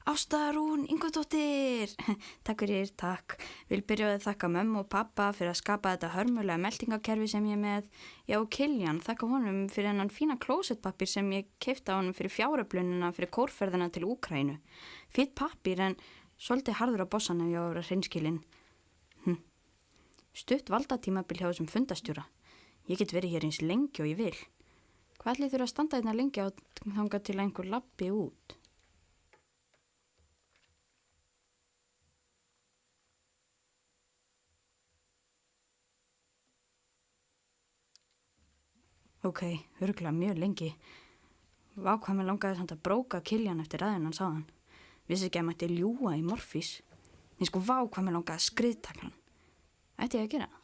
Ásta Rún Ingvadóttir. Takk fyrir, takk. Vil byrja að þakka mömmu og pappa fyrir að skapa þetta hörmulega meltingakerfi sem ég með. Já, og Kiljan, þakka honum fyrir hennan fína klósettpappir sem ég keypti á honum fyrir fjáröflunina fyrir kórferðina til Úkraínu. Fýtt pappir en svolítið harður á bossan ef ég á að vera hreinskilin. Stutt valdatímabil hjá þessum fundastjóra. Ég get verið hér eins lengi og ég vil. Hvað ætlið þurfa að standa hérna lengi á þangað til einhver labbi út? Ok, örugglega mjög lengi. Vá hvað mér langaði samt að bróka Kiljan eftir ræðun hans áðan. Vissi ekki að mætti ljúga í morfís. En sko vá hvað mér langaði að skriðtakla hann. Ætti ég að gera það?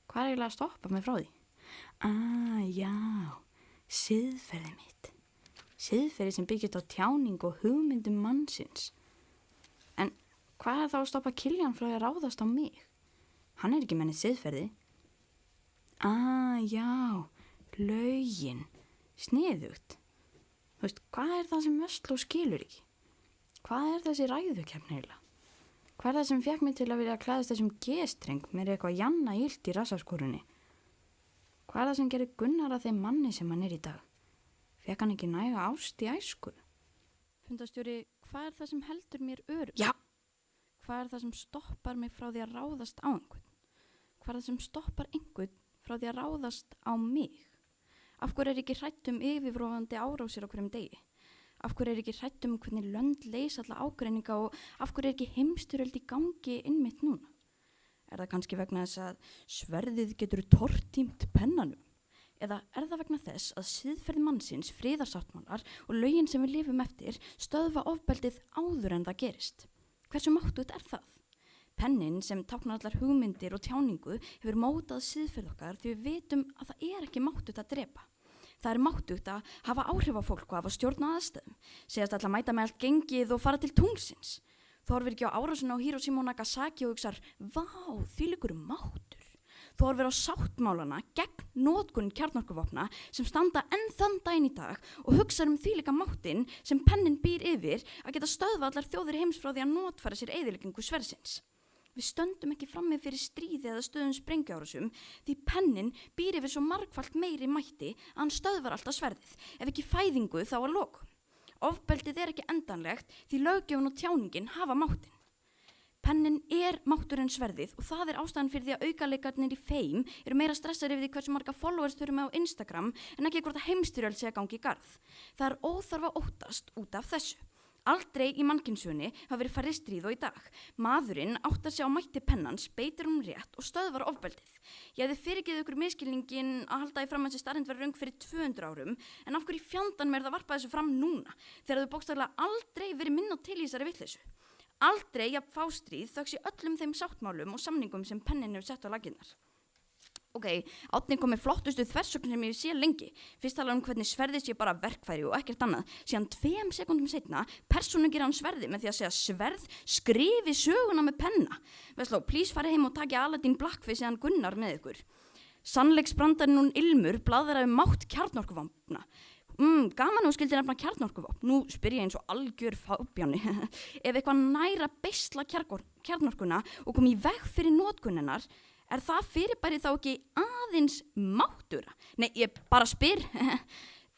Hvað er eiginlega að stoppa mig frá því? Já, siðferði mitt. Siðferði sem byggjast á tjáning og hugmyndum mannsins. En hvað er þá að stoppa Kiljan frá því að ráðast á mig? Hann er ekki mennið siðferði. Já, lögin. Sniðugt. Þú veist, hvað er það sem Vestló skilur ekki? Hvað er þessi ræðukeppni eiginlega? Hvað er það sem fekk mig til að vilja klæðast þessum G-streng með eitthvað janna illt í rassaskorunni? Hvað er það sem gerir Gunnar að þeim manni sem hann er í dag? Fekk hann ekki næga ást í æsku? Fundastjóri, hvað er það sem heldur mér örugg? Já! Hvað er það sem stoppar mig frá því að ráðast á einhvern? Hvað er það sem stoppar einhvern frá því að ráðast á mig? Af hverju er ekki hrætt yfirvofandi árásir á hverjum degi? Af hverju er ekki hrætt hvernig lönd leysa alla ágreininga og af hverju er ekki heimstyrjöld í gangi innmitt núna? Er það kannski vegna þess að sverðið getur tortímt pennanum? Eða er það vegna þess að siðferði mannsins, friðarsáttmálar og lögin sem við lifum eftir stöðva ofbeldið áður en það gerist? Hversu máttugt er það? Pennin sem táknar allar hugmyndir og tjáningu hefur mótað siðferð okkar því við vitum að það er ekki máttugt að drepa. Það er máttugt að hafa áhrif á fólk og hafa stjórn á aðstæðum, segjast alltaf mæta með allt gengið og fara til tunglsins. Þú horfir ekki á árásina á Hiroshima og Nagasaki og hugsar, vá, þvílíkur máttur. Þú horfir á sáttmálana gegn notkun kjarnorkuvopna sem standa enn þann daginn í dag og hugsa þvílíka máttinn sem pennin býr yfir að geta stöðva allar þjóðir heims frá því að notfæra sér eyðileggingu sverðsins. Við stöndum ekki frammi fyrir stríði eða stöðum sprengjuárásum því pennin býr yfir svo margfalt meiri mætti að hann stöðvar alltaf sverðið, ef ekki fæðingu þá að lokum. Ofbeldið er ekki endanlegt því löggjöfin og tjáningin hafa máttinn. Pennin er máttur en sverðið og það er ástæðan fyrir því að aukalekarnir í Fame eru meira stressaðir yfir því hversu marga followers þau eru með á Instagram en ekki hvort að heimstyrjöld sé að gangi í garð. Það er óþarfa að óttast út af þessu. Aldrei í mannkynsögunni hafa verið færri stríð og í dag. Maðurinn áttar sig á mætti pennans, beitir hún rétt og stöðvar ofbeldið. Ég hefði fyrirgeðið ykkur miskilningin að halda því fram að þessi staðreynd verið röng fyrir 200 árum, en af hverju í fjandanum er það varpað þessu fram núna, þegar þau bókstaflega aldrei verið minna til í þessari vitleysu. Aldrei jafn fástríð þökk sé öllum þeim sáttmálum og samningum sem pennin hefur sett á laginnar. Ok, Árni kom með flottustu þversögn sem ég sé lengi. Fyrst talar hvernig sverðið sé bara verkfæri og ekkert annað. Síðan 2 sekúndum seinna persónu gera hann sverði með því að segja sverð skrifi söguna með penna. Vestló, please farið heim og taki Aladdin Blackface eðan Gunnar með ykkur. Sannleiksbrandarinn hún Ilmur blaðraði mátt kjarnorkuvopna. Gaman og skildi nefna kjarnorkuvopn. Nú spyr ég eins og algjör fábjáni. Ef eitthvað næra beisla kjarnorkuna og kom í veg fyrir notkunninnar, er það fyrirbæri þá ekki aðeins máttur? Nei, ég bara spyr.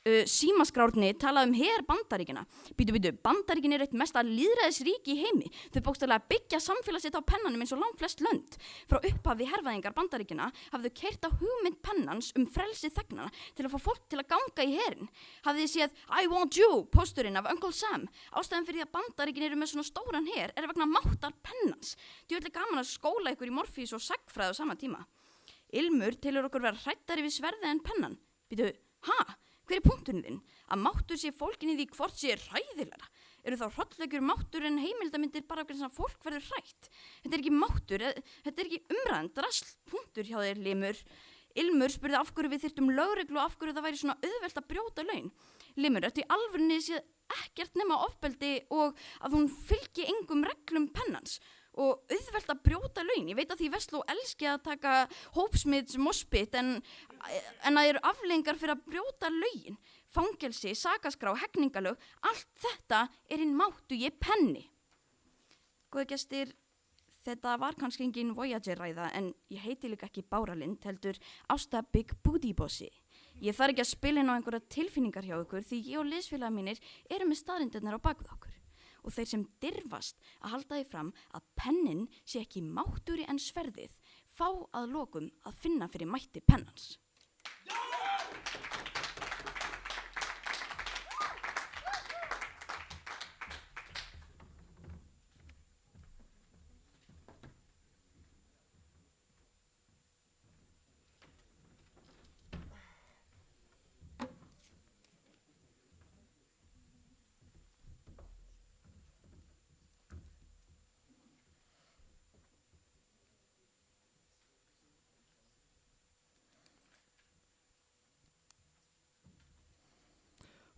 Símaskrárni talaði her Bandaríkina. Bítu, Bandaríkin er eitt mesta lýðræðisríki í heimi. Þau bókstaflega byggja samfélag sitt á pennanum eins og langflest lönd. Frá upphafi hervæðingar Bandaríkina hafðu keyrt á hugmynd pennans frelsi þegnana til að fá fólk til að ganga í herinn. Hafið þið séð I Want You pósturinn af Uncle Sam. Ástæðan fyrir því að Bandaríkin eru með svona stóran her er vegna máttar pennans. Djöfull er gaman að skóla ykkur í morfís og sagnfræði á sama tíma. Ilmur telur okkur vera hræddari við sverðið en pennan. Bítu, hver er punkturinn þinn? Að máttur sé fólkin í því hvort sé hræðilega? Eru þá hrolllegur máttur en heimildamindir bara af hvernig fólk verður hrætt? Þetta er ekki máttur, þetta er ekki umræðan, drasl.punktur hjá þér, Limur. Ilmur spurði af hverju við þyrftum lögreglu og af hverju það væri svona auðvelt að brjóta lögin. Limur, ertu í alvörunni séð ekkert nema ofbeldi og að hún fylgi engum reglum pennans? Og auðvelt að brjóta mín. Ég veit að því Vestló elski að taka hópsmiðs mospit en það eru afleiðingar fyrir að brjóta lögin. Fangelsi, sakaskrá, hegningalög, allt þetta er hinn máttugi penni. Góði gestir, þetta var kannski engin Voyager ræða en ég heiti líka ekki Bára Lind, heldur Ásta Big Booty Bossi. Ég þarf ekki að spila inn á einhverja tilfinningar hjá ykkur því ég og liðsfélagar mínir eru með staðreyndirnar á bakvið okkur. Og þeir sem dirfast að halda því fram að pennin sé ekki máttugri en sverðið fá að lokum að finna fyrir mætti pennans.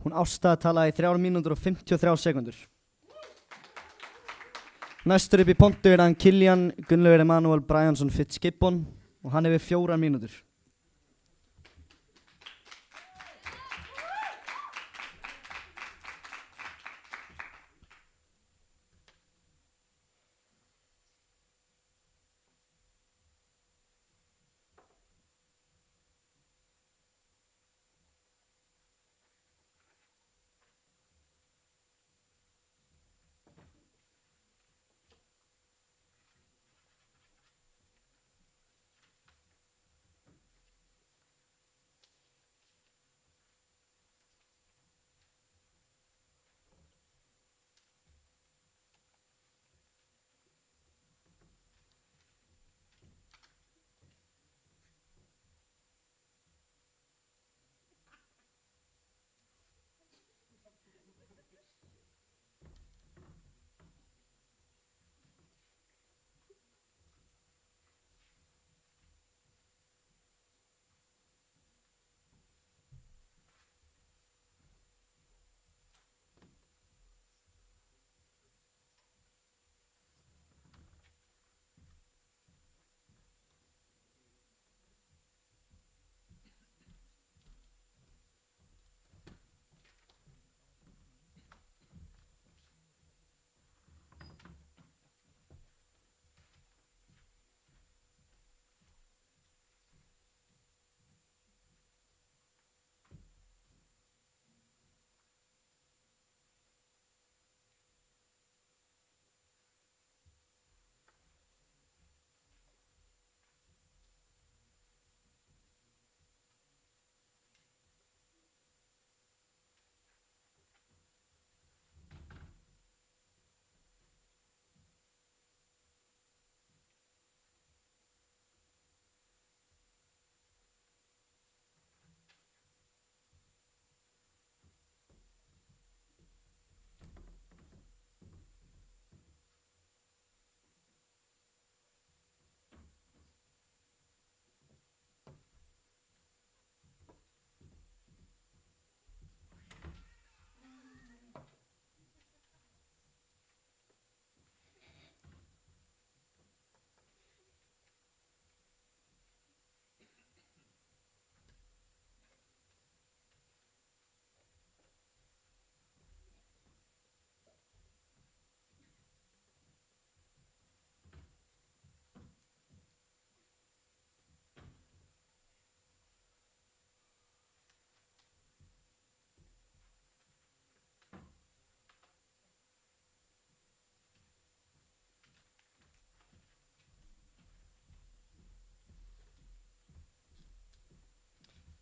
Hún Ásta talaði í 3 mínútur og 53 sekundur. Næstur upp í pontu er hann Killian Gunnlaugur Emanuel Bryansson Fitzgibbon og hann hefur 4 mínútur.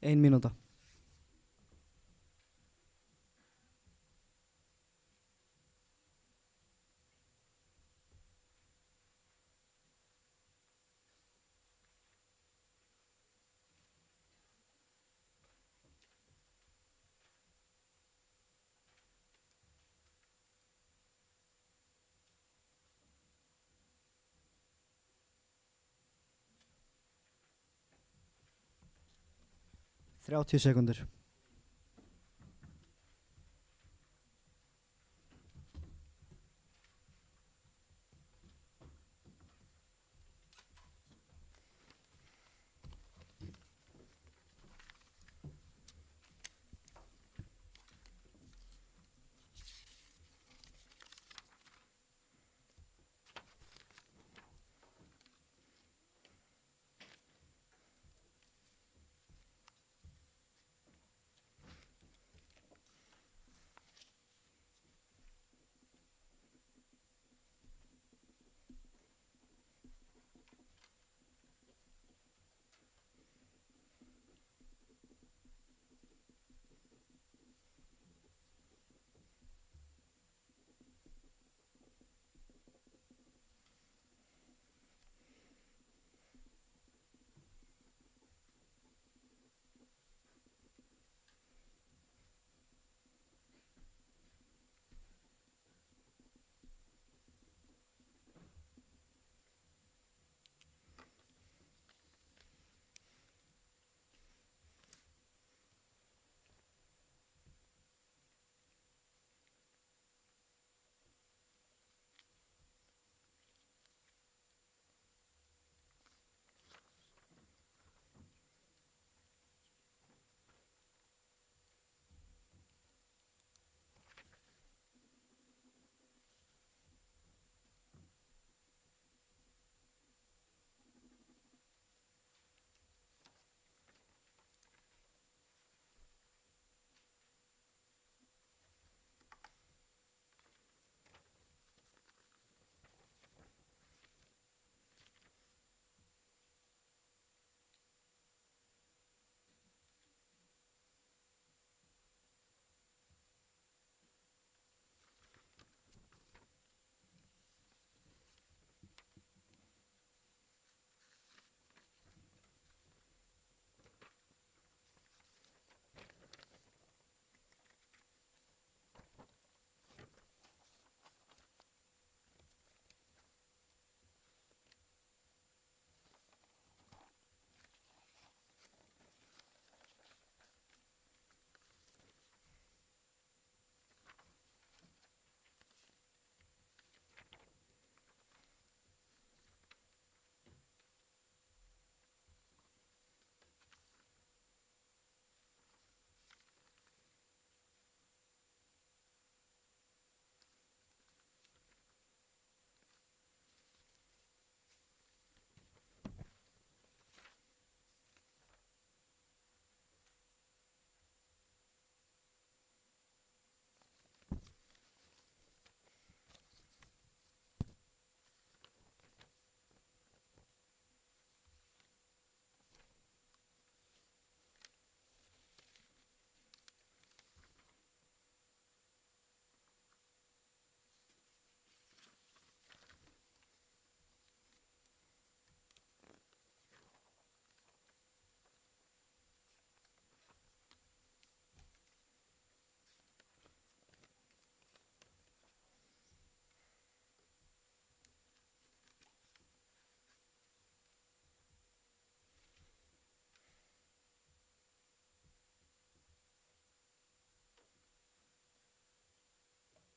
Ein mínúta. Þrjátíu sekundur.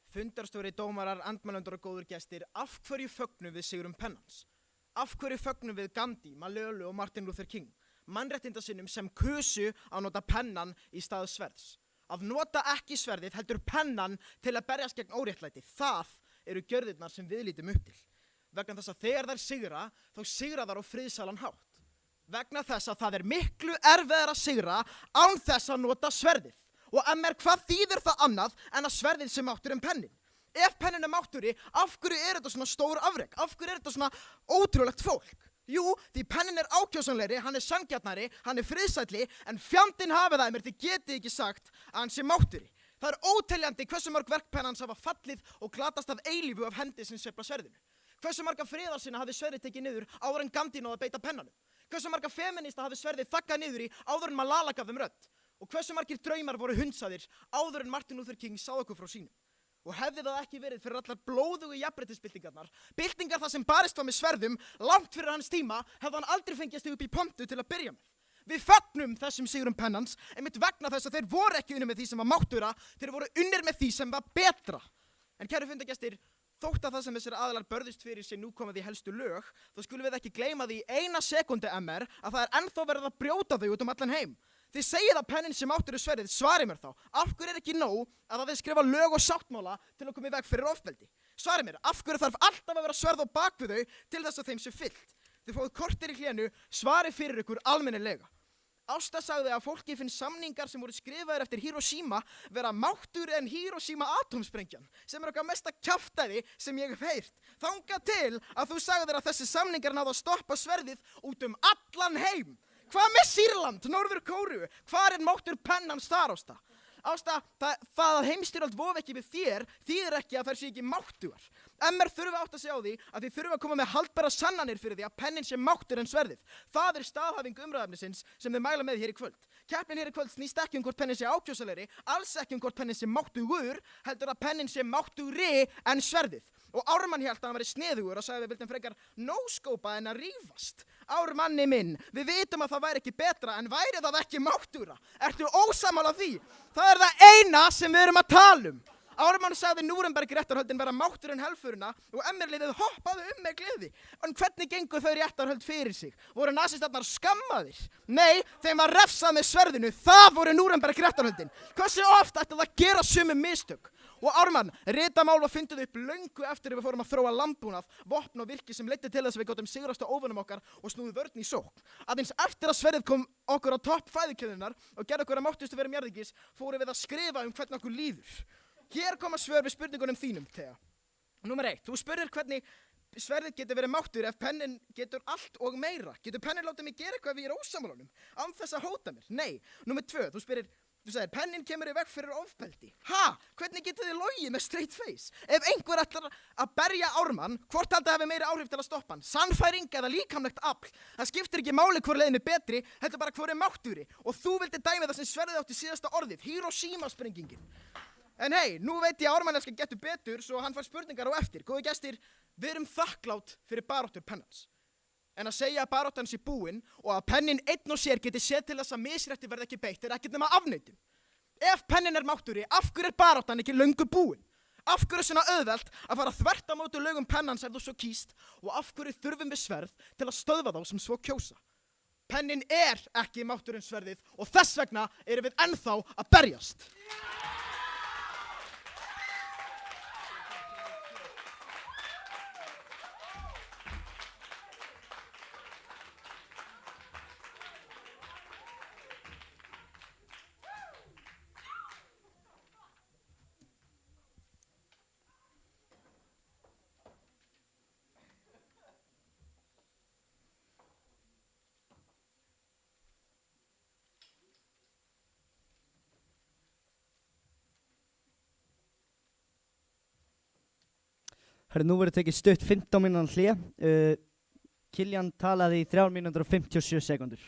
Fundarstjóri, dómarar, andmælendur og góður gestir, af hverju fögnum við sigrum pennans? Af hverju fögnum við Gandhi, Malala og Martin Luther King, mannréttindasinnum sem kusu að nota pennan í stað sverðs? Að nota ekki sverðið heldur pennan til að berjast gegn óréttlæti. Það eru gjörðirnar sem við lítum upp til. Vegna þess að þegar þær sigra, þá sigra þær á friðsalan hátt. Vegna þess að það er miklu erfiðara að sigra án þess að nota sverðið. Og hvað þýðir það annað en að sverðið sem máttur en pennin? Ef pennin er mátturi, af hverju er þetta svona stór afrek? Af hverju er þetta svona ótrúlegt fólk? Jú, því pennin er ákjósanlegri, hann er sanngjarnari, hann er friðsælli, en fjandinn hafi það mér þið getið ekki sagt að hann sé mátturi. Það er óteljandi hversu mörg verk pennans hafa fallið og glatast af eilífu af hendi sem sveifla sverðinu. Hversu marga friðarsinna hafi sverðið tekið niður áður en Gandhi náði að beita pennanum? Hversu marga feminista hafi sverðið þaggað niður í áður en Malala gaf þeim rödd? Og hversu margir draumar voru hundsaðir áður en Martin Luther King sá okkur frá sínum? Og hefði það ekki verið fyrir allar blóðugu jafnréttisbyltingarnar, byltingar það sem barist var með sverðum, langt fyrir hans tíma, hefði hann aldrei fengið að stiga upp í pontu til að byrja með. Við fögnum þessum sigrum pennans, einmitt vegna þess að þeir voru ekki unnir með því sem var máttura, þeir voru unnir með því sem var betra. En kæru fundargestir, þótt að það sem þessir aðilar börðust fyrir sé nú komið í helstu lög, þá skulum við ekki gleyma því eina sekundu MR að það er ennþá verið að brjóta þau út allan heim. Þið segið að pennin sem máttur er sverðið, svarið mér þá. Af hverju er ekki nóg að það við skrifa lög og sáttmála til að koma í veg fyrir ofbeldi? Svarið mér, af hverju þarf alltaf að vera sverð á bak við þau til þess að þeim sé fyllt? Þið fáið korter í hlénu, svarið fyrir ykkur almennilega. Ásta sagði að fólki finnst samningar sem voru skrifaðir eftir Hiroshima vera máttur en Hiroshima atómsprengjan, sem er okkar mesta kjaftæði sem ég hef heyrt. Þangað til að þú sagðir að þessi samningar náðu að stoppa sverðið út allan heim. Hvað með Sýrland, Norður Kóreu? Hvar er máttur pennans þar, Ásta? Ásta, það að heimstyrjöld vofi ekki við þér þýðir ekki að þær sé ekki máttugar. MR þurfa átt að segja á því að þið þurfa að koma með haldbæra sannanir fyrir því að pennin sé máttur en sverðið. Það er staðhæfing umræðefnisins sem þið mæla með hér í kvöld. Keppnin hér í kvöld snýst ekki hvort pennin sé ákjósalegri, alls ekki hvort pennin sé máttugur, heldur að pennin sé máttugri en sverðið. Og Ármann hélt að hann væri sniðugur og sagði við vildum frekar nóskópa en að rífast. Ármanni minn, við vitum að það væri ekki betra en væri það ekki máttúra. Ertu ósammála því? Það er það eina sem við erum að tala um. Ármann sagði Núrenberg réttarhöldin vera máttur en helfurina og MR-liðið hoppaðu með gleði. En hvernig gengu þau réttarhöld fyrir sig? Voru nasistarnar skammaðir? Nei, þeim var refsað með sverðinu. Það voru Núrenberg réttarhöldin. Hversu oft ætti það að gera sömu mistök? Og Ármann, ritamál var fundið upp löngu eftir að við fórum að þróa landbúnað, vopn og virki sem leiddi til þess að við gátum sigrast á óvinum okkar og snúðu vörn í sókn. Aðeins eftir að sverðið kom okkur á topp fæðukeðunnar og gerði okkur að máttustu vera mjarðingis, fórum við að skrifa hvernig okkur líður. Hér koma svör við spurningunum þínum, Thea. Númer 1, þú spurðir hvernig sverðið getur verið máttur ef pennin getur allt og meira. Getur pennin látið mig gera eitthvað ef ég er ósammálanum, án þess að hóta mér? Nei. Númer 2, þú sagðir, pennin kemur í veg fyrir ofbeldi. Ha? Hvernig getur þið logið með straight face? Ef einhver ætlar að berja Ármann, hvort haldi hafi meiri áhrif til að stoppa hann? Sannfæring eða líkamlegt afl? Það skiptir ekki máli hvor leiðin er betri, heldur bara hvor er mátturi. Og þú vildi dæmi það sem sverðið átti síðasta orðið, Hiroshima-sprengingin. En hei, nú veit ég að Ármann skal getur betur, svo hann fær spurningar á eftir. Góði gestir, við erum þakklátt fyrir baráttur pennans. En að segja að baráttan sé búinn og að pennin einn og sér geti séð til þess að misrétti verði ekki beitt er ekkert nema afneitun. Ef pennin er mátturi, af hverju er baráttan ekki löngu búinn? Af hverju er svona auðvelt að fara þvert á móti lögum pennans ef þú svo kýst og af hverju þurfum við sverð til að stöðva þá sem svo kjósa? Pennin er ekki mátturinn sverðið og þess vegna erum við ennþá að berjast. Nú verður tekið stutt 15 mínútur hlé. Kiljan talaði í 3 mínútur og 57 sekúndur.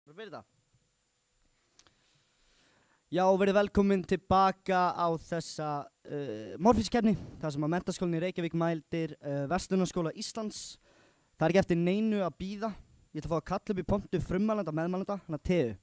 Fyrir það. Já, verið velkomin tilbaka á þessa morfískeppni, þar sem að Menntaskólinn í Reykjavík mældir Verslunarskóla Íslands. Það er ekki eftir neinu að bíða. Ég ætla að fá að kalla upp í pontu frummælanda, meðmælanda, hana Teu.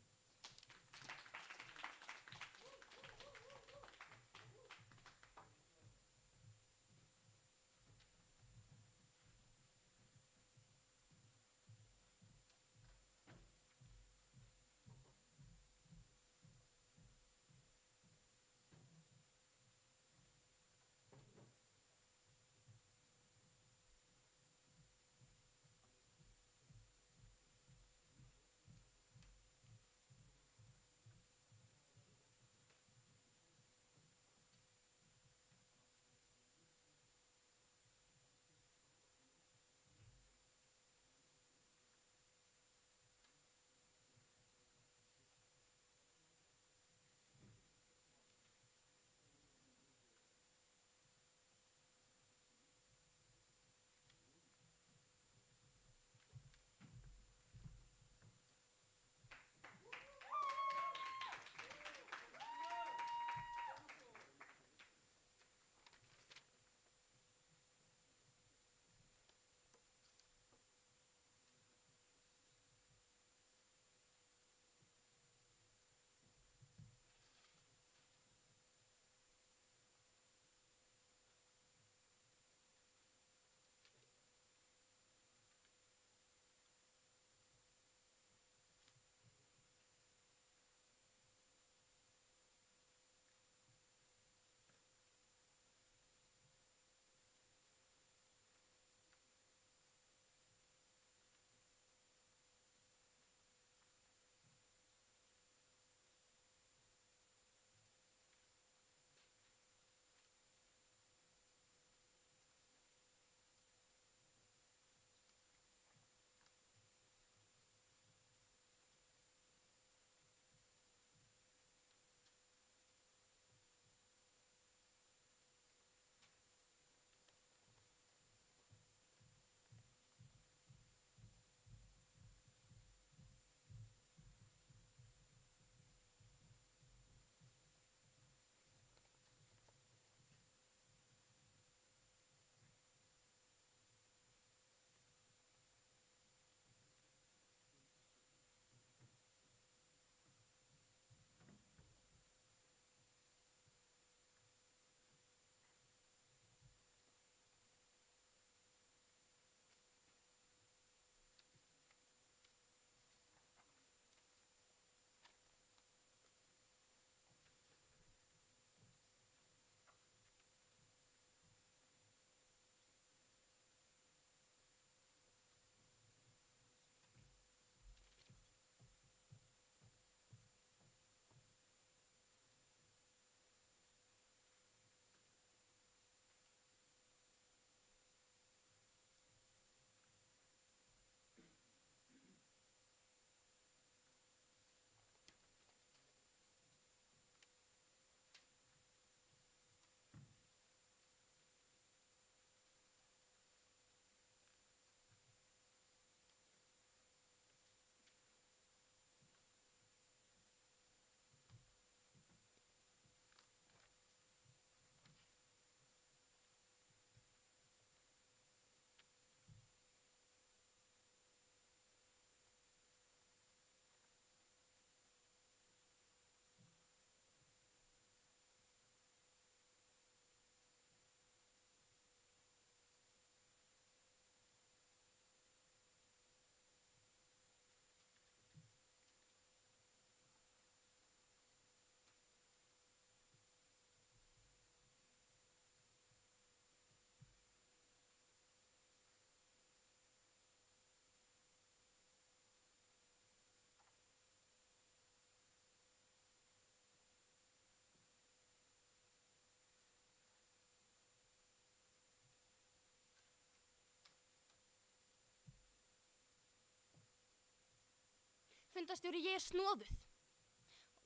Fundarstjóri, ég er snóðuð.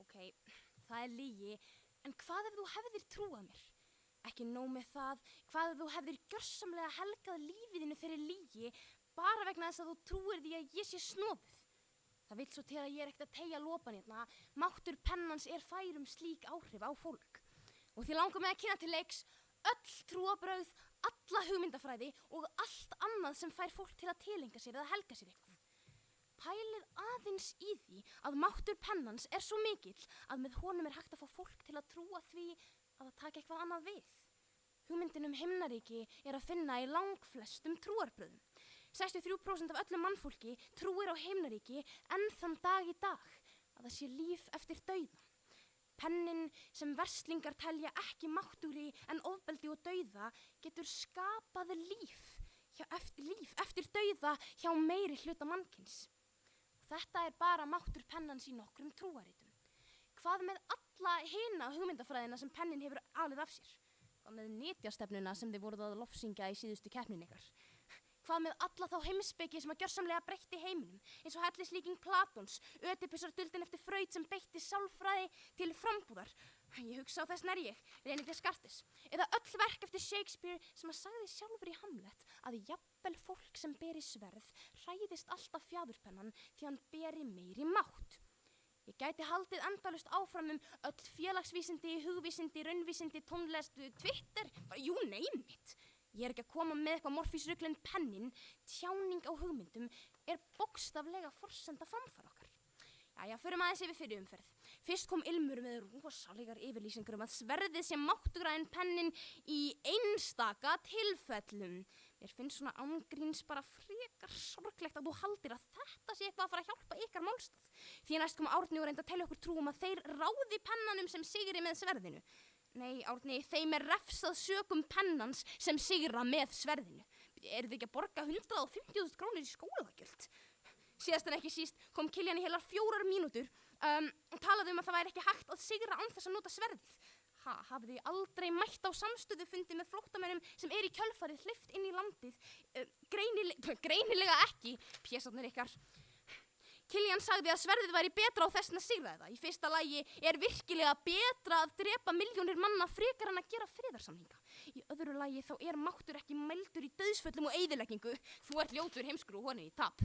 Ok, það er lygi, en hvað ef þú hefðir trúað mér? Ekki nóg með það, hvað ef þú hefðir gjörsamlega helgað lífiðinu fyrir lygi bara vegna þess að þú trúir því að ég sé snóðuð? Það vill svo til að ég ekkert að teygja lopan hérna. Máttur pennans fær slík áhrif á fólk. Og því langar mig að kynna til leiks öll trúarbrögð, alla hugmyndafræði og allt annað sem fær fólk til að tilenga sér eða helga sér eitthvað. Pælið aðeins í því að máttur pennans svo mikill að með honum hægt að fá fólk til að trúa því að það taka eitthvað annað við. Hugmyndin himnaríki að finna í langflestum trúarbröðum. 63% af öllu mannfólki trúir á himnaríki enn þann dag í dag að það sé líf eftir dauða. Pennin sem verslingar telja ekki máttugri en ofbeldi og dauða getur skapað líf eftir dauða hjá meiri hluta mannkyns. Þetta bara máttur pennans í nokkrum trúaritum. Hvað með alla hina hugmyndafræðina sem pennin hefur alið af sér? Hvað með netjastefnuna sem þið voruð að lofsyngja í síðustu keppnin ykkar? Hvað með alla þá heimspeki sem gjörsamlega breytti heiminum, eins og hellislíking Platons, Ödipusar duldin eftir Freud sem beitti sálfræði til frambúðar. Ég hugsa á þess nær ég, René Descartes. Eða öll verk eftir Shakespeare sem sagði sjálfur í Hamlet að jafnvel fólk sem beri sverð hræðist alltaf fjaðurpennan því hann beri meiri mátt. Ég gæti haldið endalaust áfram öll félagsvísindi, hugvísindi, raunvísindi, tónlist, Twitter, you name it. Ég ekki að koma með eitthvað morfísrugl en pennin, tjáning á hugmyndum, bókstaflega forsenda framfara okkar. Jæja, förum aðeins yfir fyrir umferð. Fyrst kom Ilmur með rosalegar yfirlýsingur að sverðið sé máttugra en pennin í einstaka tilfellum. Mér finnst svona ángríns bara frekar sorglegt að þú haldir að þetta sé eitthvað að fara að hjálpa ykkar málstað. Því næst kom Árni og reyndi að telja okkur trú að þeir ráði pennanum sem sigri með sverðinu. Nei, Árni, þeim refsað sökum pennans sem sigra með sverðinu. Eru þið ekki að borga 150.000 krónur í skólagjöld? Síðast en ekki síst kom Kiljan í heilar 4 mínútur og talaði að það væri ekki hægt að sigra án þess að nota sverðið. Hafið þið aldrei mætt á samstöðufundi með flóttamönnum sem í kjölfarið hleypt inn í landið? Greinilega ekki, pésarnir ykkar. Kiljan sagði að sverðið væri betra á þess að sigra það. Í fyrsta lagi virkilega betra að drepa milljónir manna frekar en að gera friðarsamninga. Í öðru lagi þá máttur ekki mældur í dauðsföllum og eyðileggingu. Þú ert ljótur heimskur og honum í tap.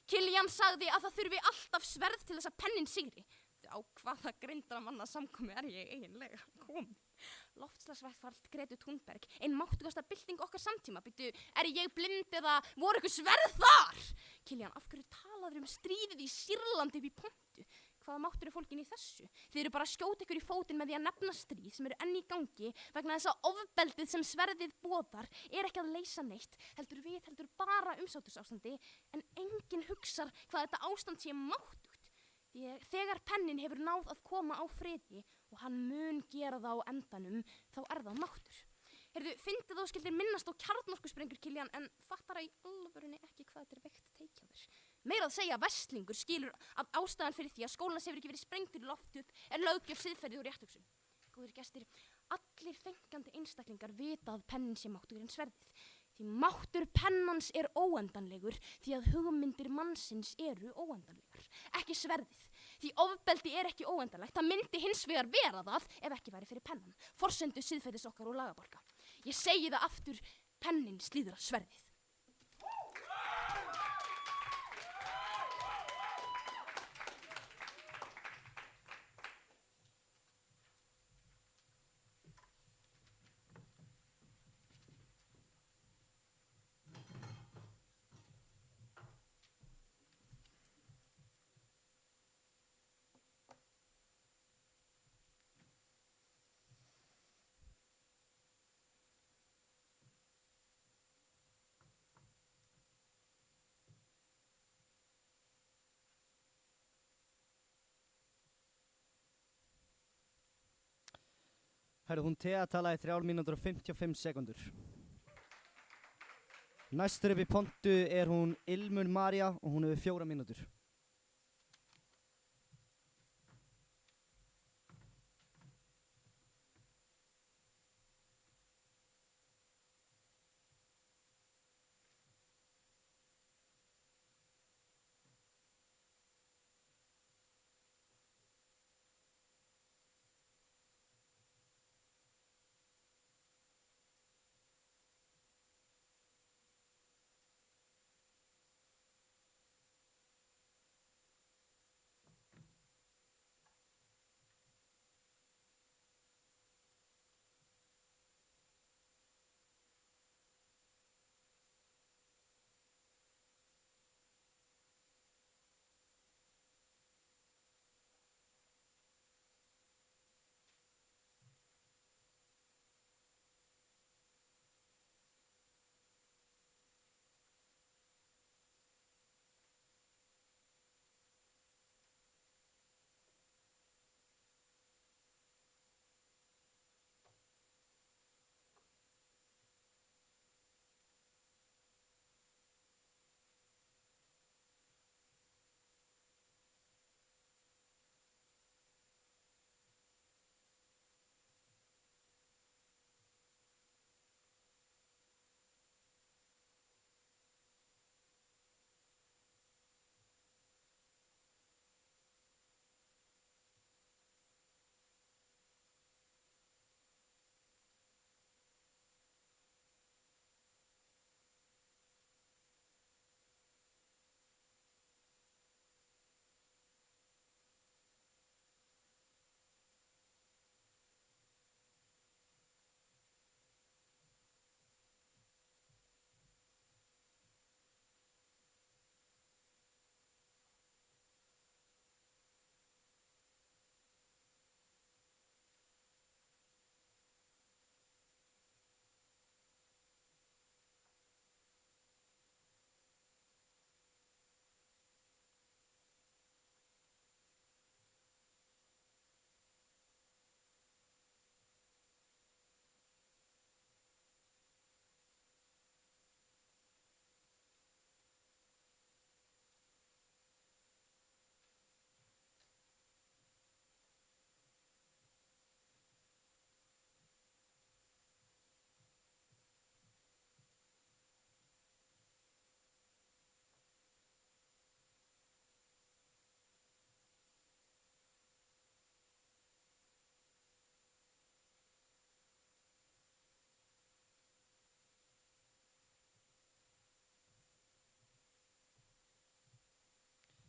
Kiljan sagði að það þurfi alltaf sverð til þess að pennin sigri. Á hvaða greindra manna samkomi ég eiginlega komin? Loftslagsvegfall Gretu Thunberg, ein máttugasta bylting okkar samtíma. Bíddu, ég blind eða voru ykkur sverð þar? Kiljan, af hverju talaður stríðið í Sýrlandi upp í pontu? Hvaða máttur fólkin í þessu? Þið eru bara að skjóta ykkur í fótinn með því að nefna stríð sem eru enn í gangi vegna þess að ofbeldið sem sverðið boðar ekki að leysa neitt, heldur bara umsátursástandi, en enginn hugsar hvað þetta ástand sé máttugt. Þegar pennin hefur náð að koma á friði og hann mun gera það á endanum, þá það máttur. Fyndið þú skildir minnast á kjarnorkusprengjur, Kiljan, en fattar í alvörunni ekki hvað þetta veikt teikjaður. Meira að segja verslingur skilur að ástæðan fyrir því að skólans hefur ekki verið sprengtur í lofti upp löggjöf, siðferði og rétthugsun. Góðir gestir, allir fengandi einstaklingar vita að pennin sé máttugur en sverðið. Því máttur pennans óendanlegur því að hugmyndir mannsins eru óendanlegar, ekki sverðið. Því ofbeldi ekki óendanlegt, það myndi hins vegar vera það ef ekki væri fyrir pennan. Forsendu siðferðis okkar og lagaborga. Ég segi það aftur, pennin slíðrar sverðið. Hún Thea talaði 3 mínútur og 55 sekundur. Næstur upp í pontu hún Ilmur María og hún hefur 4 mínútur.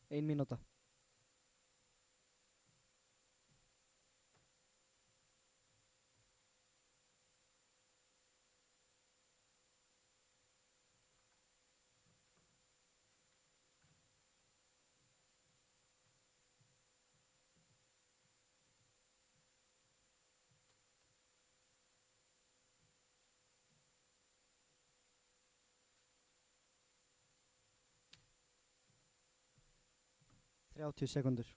1 mínúta. Þrjátíu sekúndur.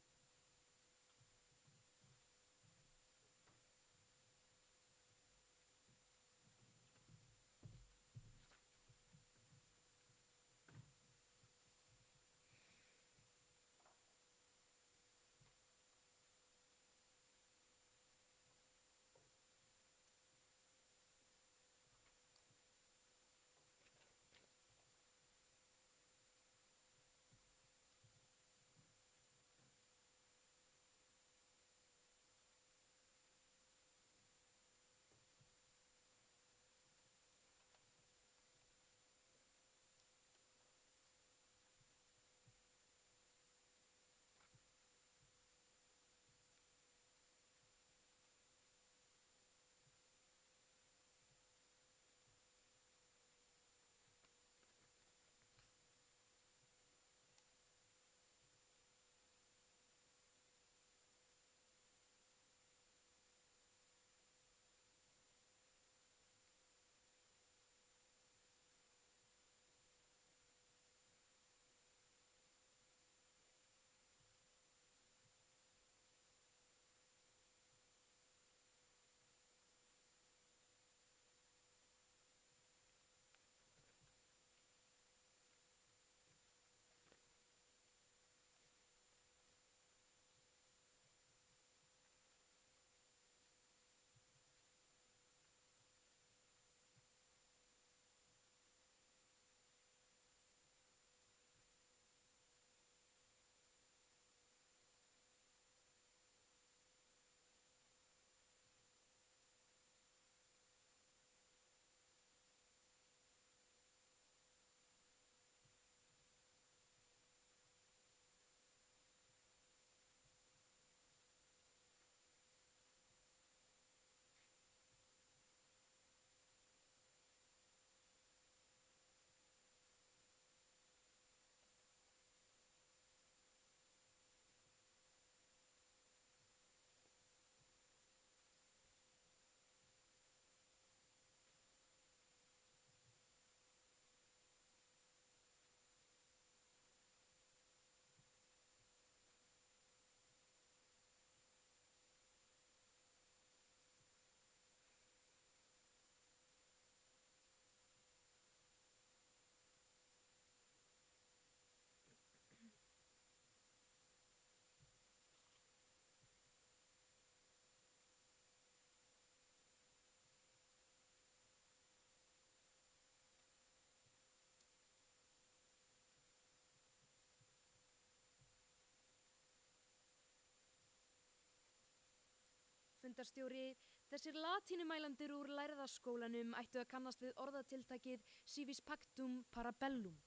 Fundarstjóri, þessir latínumælandir úr lærðaskólanum ættu að kannast við orðatiltækið civis pactum parabellum.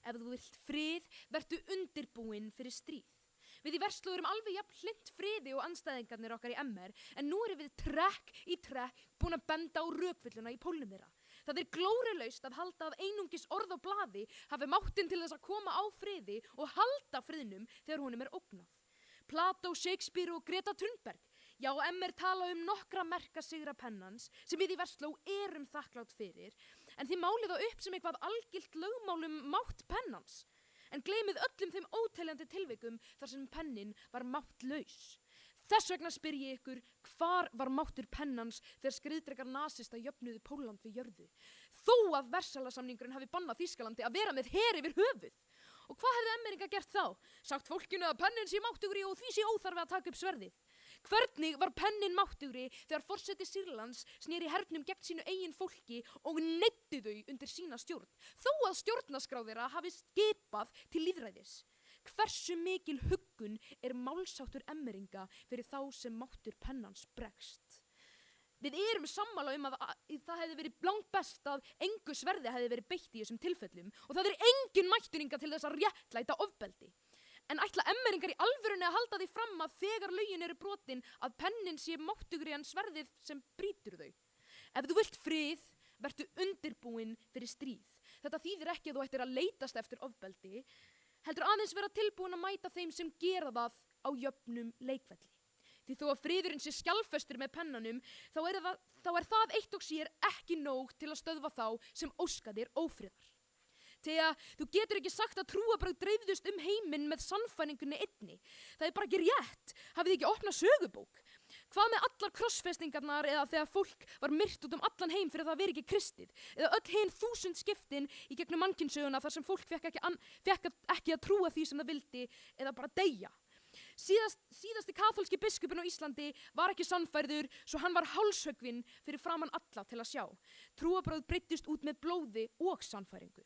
Ef þú vilt frið, vertu undirbúinn fyrir stríð. Við í Versló erum alveg jafn hlynnt friði og andstæðingarnir okkar í MR, en nú erum við trekk í trekk búin að benda á rökvilluna í pólnum þeirra. Það er glórulaust að halda að einungis orð á blaði hafi máttinn til þess að koma á friði og halda friðnum þegar honum er ógnað. Plató, Shakespeare og Greta Thunberg. Já, MR tala nokkra merka sigra pennans sem við í Versló erum þakklátt fyrir, en þið málið það upp sem eitthvað algilt lögmálum mátt pennans. En gleymið öllum þeim óteljandi tilvikum þar sem pennin var máttlaus. Þess vegna spyr ég ykkur, hvar var máttur pennans þegar skriðdrekar nasista jöfnuðu Pólland við jörðu? Þó að Versalasamningurinn hafi bannað Þýskalandi að vera með her yfir höfuð. Og hvað hefði emmeringa gert þá? Sagt fólkinu að pennin sé máttugri og því sé óþarfi að taka upp sverðið. Hvernig var pennin máttugri þegar forseti Sýrlands sneri hernum gegn sínu eigin fólki og neyddi þau undir sína stjórn, þó að stjórnarskrá þeirra hafi skipað til lýðræðis? Hversu mikil huggun er málsáttur emmeringa fyrir þá sem máttur pennans bregst? Við erum sammála að það hefði verið langt best að engu sverði hefði verið beitt í þessum tilfellum og það er engin mætturinga til þess að réttlæta ofbeldi. En ætla emmeringar í alvörunni að halda því fram að þegar lögin eru brotin að pennin sé máttugri en sverðið sem brýtur þau. Ef þú vilt frið, vertu undirbúinn fyrir stríð. Þetta þýðir ekki að þú ættir að leitast eftir ofbeldi, heldur aðeins vera tilbúin að mæta þeim sem gera það á jöfnum leikvelli. Því þó að friðurinn sé skjalfestur með pennanum, þá er það eitt og sér ekki nóg til að stöðva þá sem óska þér ófriðar. Þegar þú getur ekki sagt að trúarbrögð dreifðust heiminn með sannfæringunni einni. Það er bara ekki rétt. Hafið þið ekki opnað sögubók? Hvað með allar krossfestingarnar eða þegar fólk var myrt út allan heim fyrir það að vera ekki kristið? Eða öll hin 1000 skiptin í gegnum mannkynssöguna þar sem fólk fekk ekki að trúa því sem það vildi eða bara deyja? Síðasti kaþólski biskupinn á Íslandi var ekki sannfærður, svo hann var hálshöggvinn fyrir framan alla til að sjá. Trúarbrögð breyttust út með blóði og sannfæringu.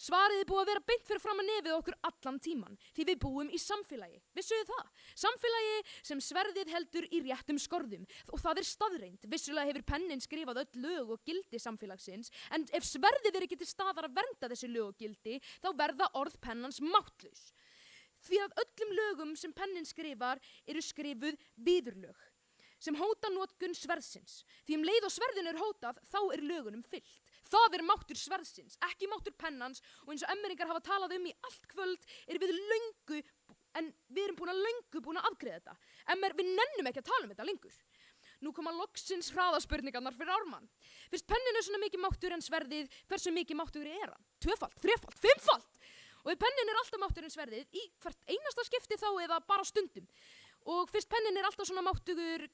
Svarið er búið að vera beint fyrir framan nefið okkur allan tíman, því við búum í samfélagi. Vissuðu það? Samfélagi sem sverðið heldur í réttum skorðum, og það er staðreynd. Vissulega hefur pennin skrifað öll lög og gildi samfélagsins, en ef sverðið er ekki til staðar að vernda þessi lög og gildi, þá verða orð pennans máttlaus. Því að öllum lögum sem pennin skrifar eru skrifuð viðurlög, sem hóta notkun sverðsins. Því leið og sverðinu er hótað, þá er lögunum fyllt. Það er máttur sverðsins, ekki máttur pennans, og eins og emmeringar hafa talað í allt kvöld, við erum löngu búin að afgreiða þetta. Við nennum ekki að tala þetta lengur. Nú koma loksins hraðaspurningarnar fyrir Ármann. Fyrst pennin er svona mikið máttur en sverðið, hversu mikið máttur er hann? 2-falt, 3-falt, 5-falt! Og pennin er alltaf máttur en sverðið, í hvert einasta skipti þá eða bara stundum. Og fyrst pennin er alltaf svona máttugur,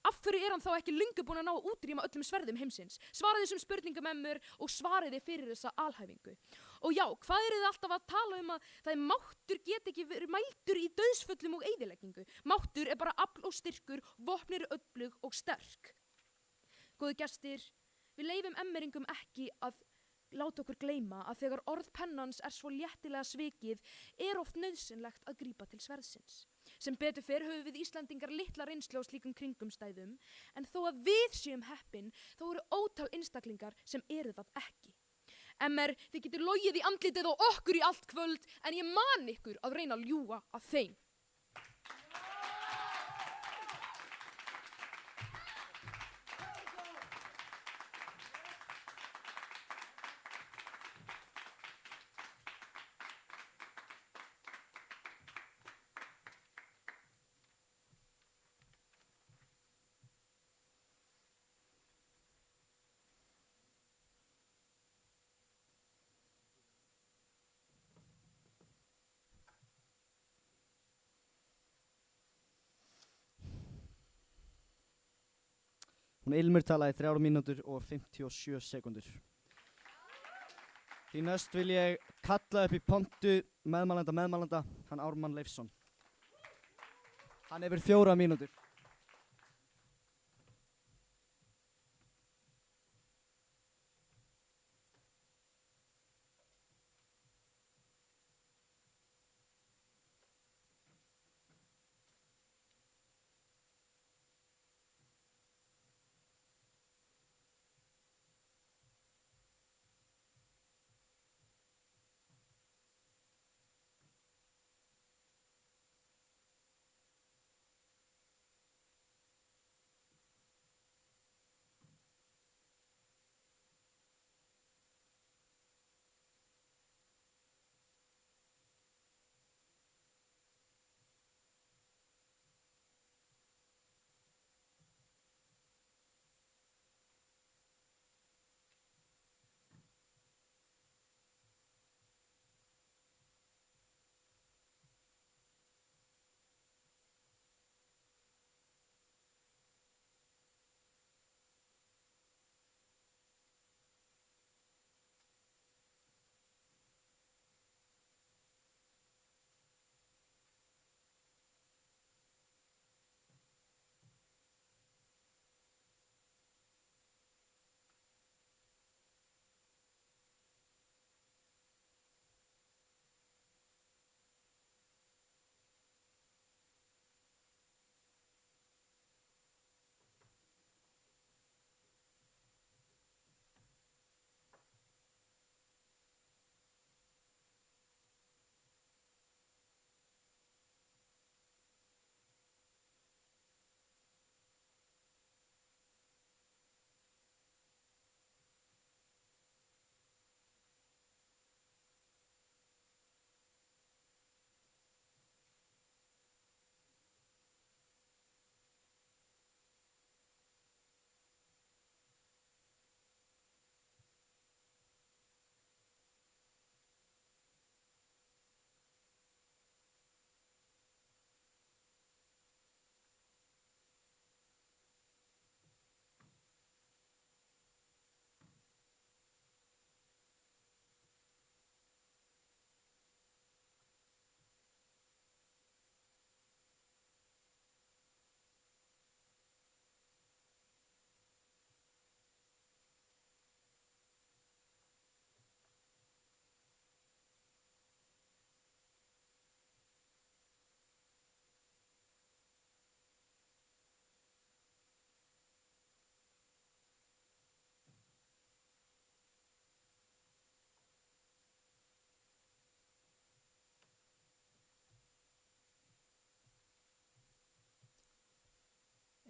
af hverju er hann þá ekki löngu búin að ná að útrýma öllum sverðum heimsins? Svaraði þessum spurningum og svariði fyrir þessa alhæfingu. Og já, hvað eru þið alltaf að tala að það er máttur get ekki verið mældur í dauðsföllum og eyðileggingu? Máttur er bara afl og styrkur, vopn eru öflug og sterk. Góðu gestir, við leyfum emmeringum ekki að láta okkur gleyma að þegar orð pennans er svo léttilega svikið er oft nauðsynlegt að grípa til sverðsins. Sem betur fer höfum við Íslendingar litla reynslu á slíkum kringumstæðum, en þó að við séum heppin, þá eru ótal einstaklingar sem eru það ekki. Þið getur logið í andlitið á okkur í allt kvöld, en ég man ykkur að reyna að ljúga að þeim. Hún Ilmur talaði 3 mínútur og 57 sekúndur. Því næst vil ég kalla upp í pontu meðmælanda, hann Ármann Leifsson. Hann hefur 4 mínútur.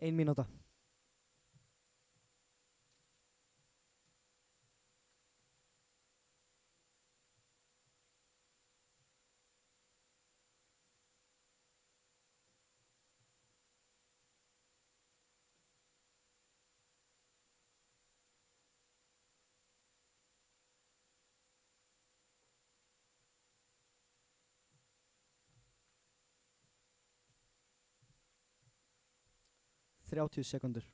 1 mínúta. Þrjátíu sekúndur.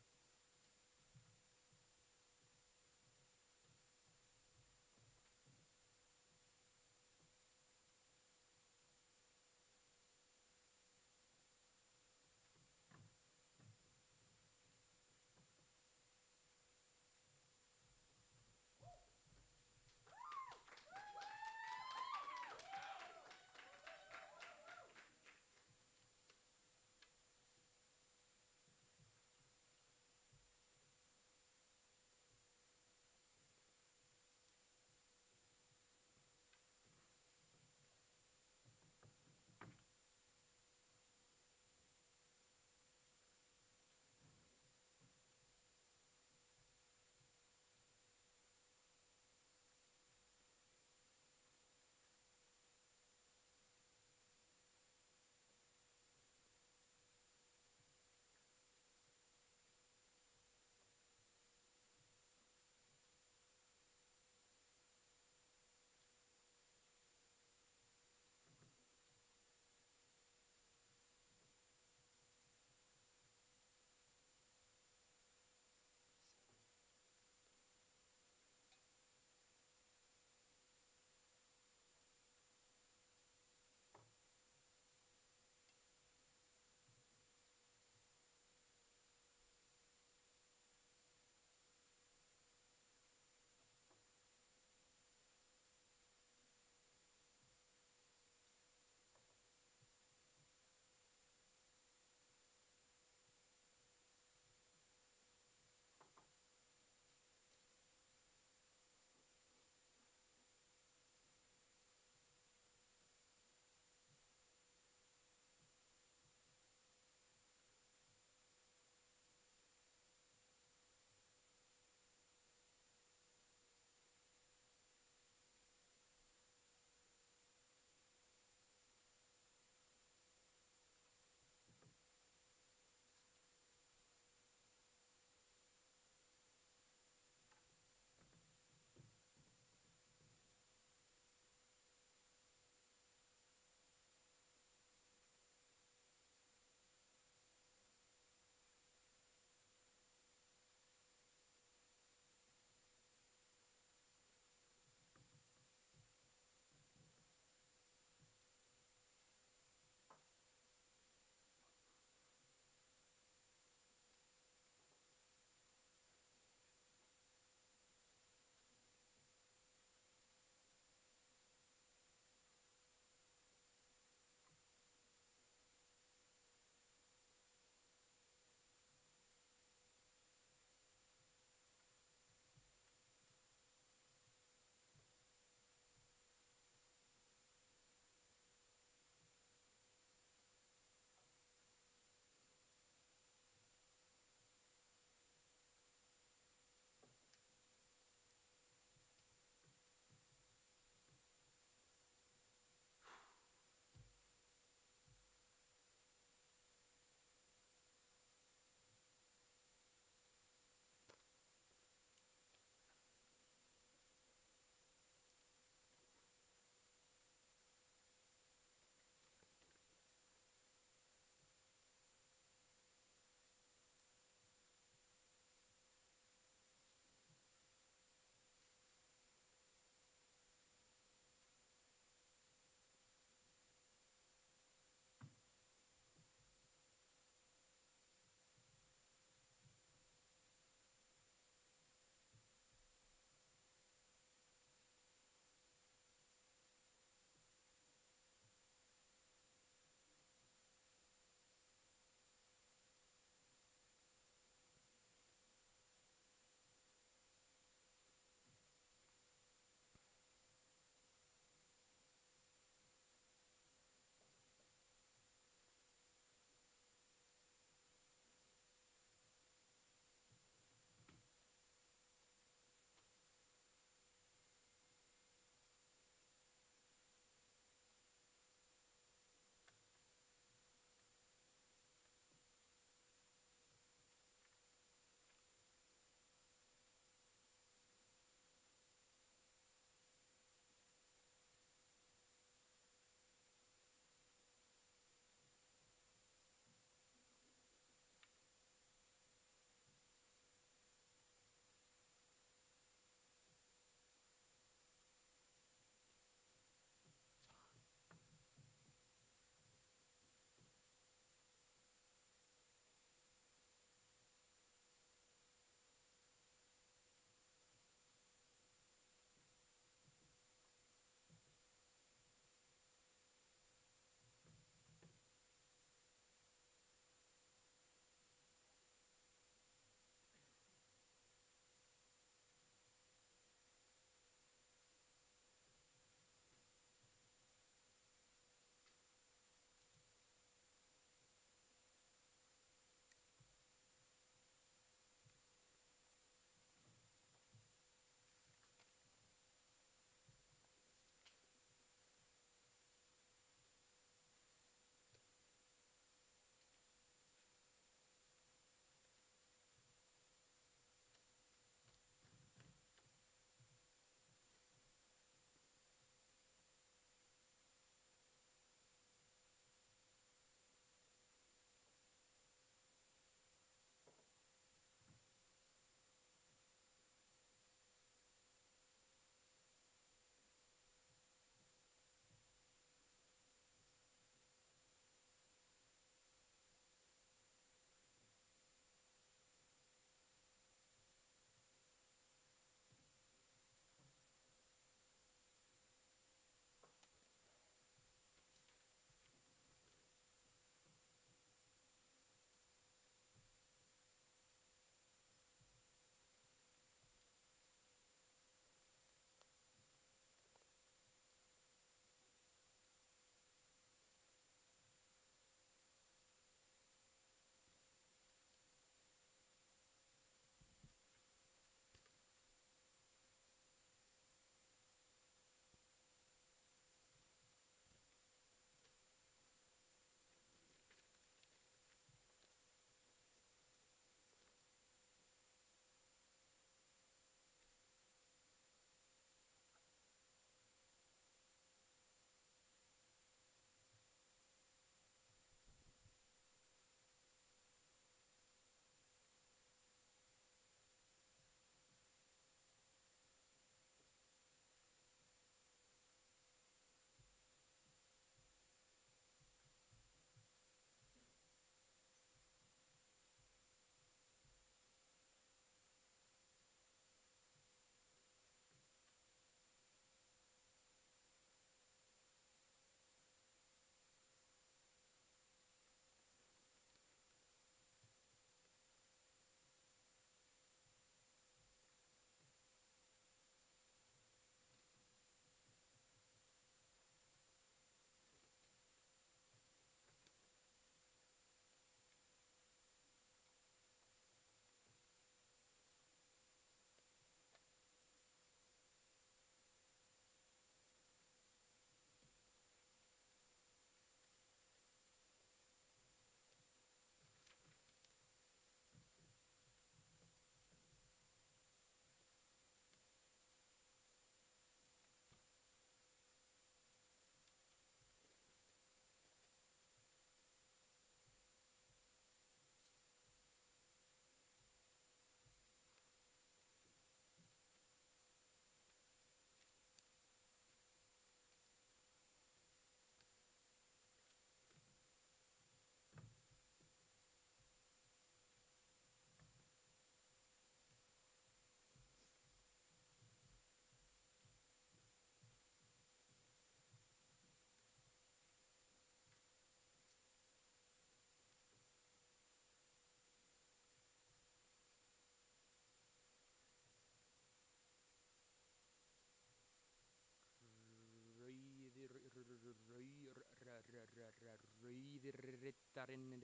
Rauðir riddarinn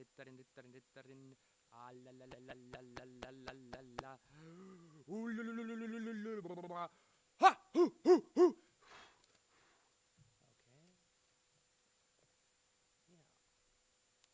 Alalalalalalalala Ha, hú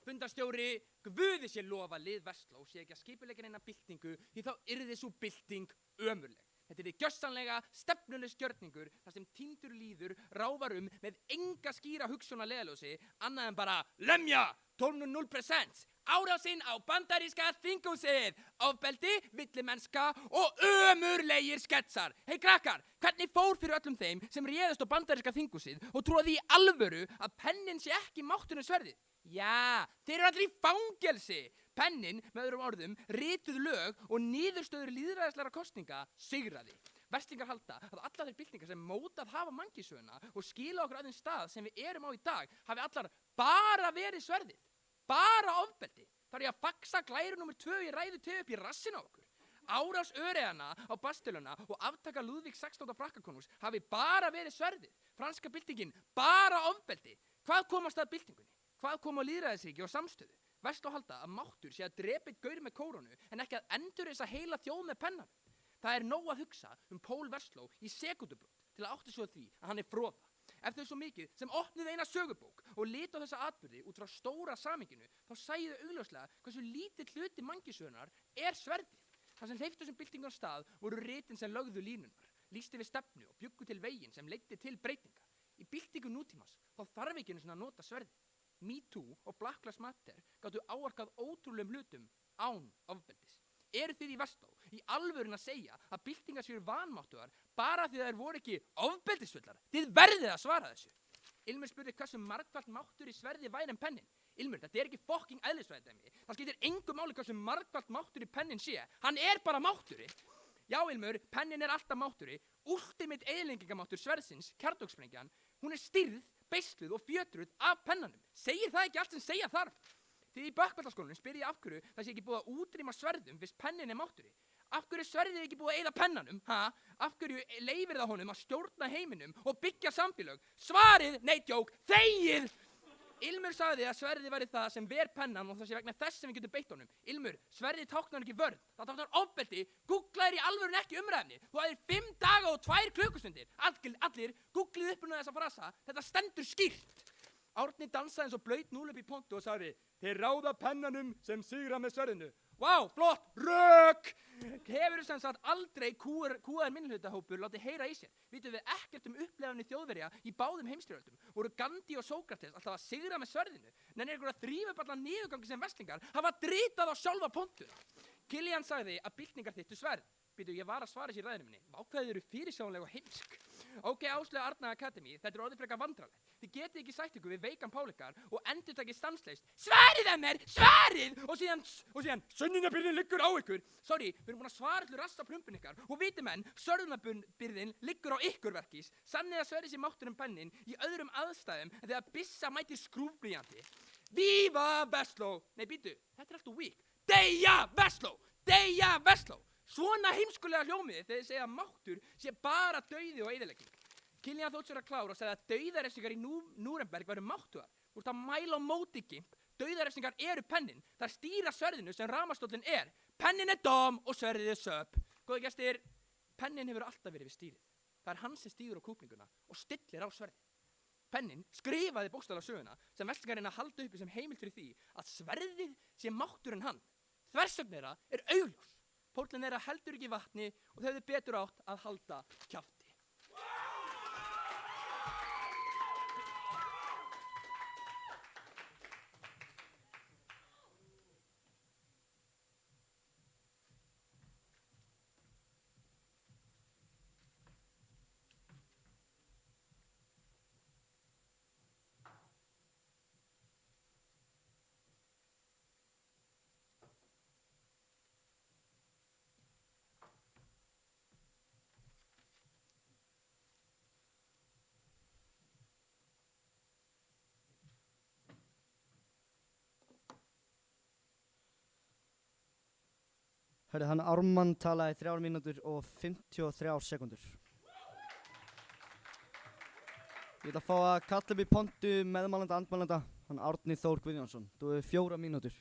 Fundarstjóri, guði sé lofa lið Vestló sé ekki að skipuleggja neina byltingu því þá yrði sú bylting ömurleg. Þetta er gjörsamlega stefnulegs gjörningur þar sem týndur líður ráfar með enga skýra hugsjón að leiðarljósi annað en bara lemja 12.0% árásinn á bandaríska þinghúsið, ofbeldi, villimennska og ömurlegir sketsar. Hei krakkar, hvernig fór fyrir öllum þeim sem réðust á bandaríska þinghúsið og trúði í alvöru að pennin sé ekki mátturinn sverðið? Já, þeir eru allir í fangelsi. Pennin, með öðrum orðum, rituð lög og niðurstöður lýðræðislegra kosninga sigraði. Verstingar halda að allar þeir byltingar sem mótað hafa mannkynssöguna og skila okkur að þeim stað sem við erum á í dag hafi allar bara verið sverðið. Bara ofbeldi. Það er að faxa glæru nr. 2 í ræðu TV upp í rassin á okkur. Árás öreðana á Bastiluna og aftaka Lúðvík 16. Frakkakonungs hafi bara verið sverðið. Franska byltingin bara ofbeldi. Hvað kom að stað byltingunni? Hvað kom á lýðræðisríki og samstöðu? Vestló halda að máttur sé að drepa einn gaur með kórónu en ekki að endurreisa heila þjóð með pennanum. Það er nóg að hugsa Pól Vestló í sekúndubrot til að átta sig á því að hann er froða. Ef þau svo mikið sem opnuðu eina sögubók og litu á þessa atburði út frá stóra samhenginu, þá sæðu augljóslega hversu lítill hluti mannkynssögunnar er sverðið. Það sem hleypti þessum byltingum af stað voru ritin sem lögðu línurnar, lýsti við stefnu og bjuggu til veginn sem leiddi til breytinga. Í byltingu nútímans þá þarf ekki einu sinni að nota sverðið. Me Too og Black Lives Matter gátu áorkað ótrúlegum hlutum án ofbeldis. Eru þið í Vestló í alvörun að segja að byltingar séu vanmáttugar bara því þær voru ekki ofbeldisfullar? Þið verðið að svara þessu. Ilmur spurði hversu margfalt máttur í sverði væri en pennin. Ilmur, þetta er ekki fucking eðlisfræðidæmi. Það skiptir engu máli hversu margfalt máttur í pennin sé. Hann er bara mátturi. Já, Ilmur, pennin er alltaf mátturi. Ultimate eyðileggingarmáttur sverðsins, kjarnorkusprengjan, hún er stýrð, beisluð og fjötruð af pennanum. Segir það ekki allt sem segja þarf? Því í Bökkvallaskólanum spyr ég af hverju það sé ekki búið að útrýma sverðum fyrst pennin er mátturi. Af hverju sverðið ekki búið að eyða pennanum? Af hverju leifir það honum að stjórna heiminum og byggja samfélög? Svarið, nei djók, þegið! Ilmur sagði að sverðið væri það sem ver pennan og það sé vegna þess sem við getum beitt honum. Ilmur, sverðið táknar ekki vörn, það táknar ofbeldi. Googlaðir í alvörun ekki umræðni. Þú hafðir 5 daga og 2 klukkustundir. Allir, googlið upp þessa frasa. Þetta stendur skýrt. Árni dansaði eins og blaut núl upp í pontu og sagði: þeir ráða pennanum sem sigra með sverðinu. Vá, flott, rök! Hefur sem sagt aldrei kúaðar minnihlutahópur látið heyra í sér. Vitum við ekkert upplefanir Þjóðverja í báðum heimsstyrjöldum. Voru Gandhi og Sókrates alltaf að sigra með sverðinu. Nennir ykkur að þrífa upp allan niðurgangi sem verslingar hafa dritað á sjálfa pontuna. Killian sagði að byltingar þittu sverð. Ég var að svara sér í ræðinu minni. Vákvæðið eru fyrirsjáanleg og heimsk. Ok, Áslaug Arna Akademi, þetta er orðið frekar vandralegt. Þið getið ekki sætt ykkur við veikan pálikar og endurtakið stanslaust: Sverið að mér, sverið! Og síðan, sönnunarbyrðin liggur á ykkur. Sorry, við erum búin að svara allir rastaprömpun ykkar og viti menn, sönnunarbyrðin liggur á ykkur verkís. Sannið að sverið sé máttur pennin í öðrum aðstæðum en þegar byssa mætir skrúfblýjanti. Viva Vestló! Nei, býtu, þetta er alltaf weak. Deyja Vestló! Deyja Vestló! Svona heimskulega hljómið þegar þið segja að máttur sé bara dauði og eyðilegging. Killian þótt sér að klára og segja að dauðarefsingar í Núrenberg væru máttugar. Þú ert að mæla á móti gimp. Dauðarefsingar eru pennin. Það stýra sverðinu sem ramastóllinn er. Pennin er dom og sverðið er söp. Góði gestir, pennin hefur alltaf verið við stýrið. Það er hann sem stýgur á kúplinguna og stillir á sverðið. Pennin skrifaði bókstaflega söguna sem verslingar reyna að halda uppi sem heimild fyrir því að sverðið sé máttur en hann. Þversögn þeirra er augljós. Póllinn þeirra heldur ekki vatni og þau hefðu betur átt að halda kjafti. Hörðu, hann Ármann talaði 3 mínútur og 53 sekúndur. Ég ætla að fá að kalla upp í pontu meðmælanda andmælanda, hann Árni Þór Guðjónsson. Þú hefur 4 mínútur.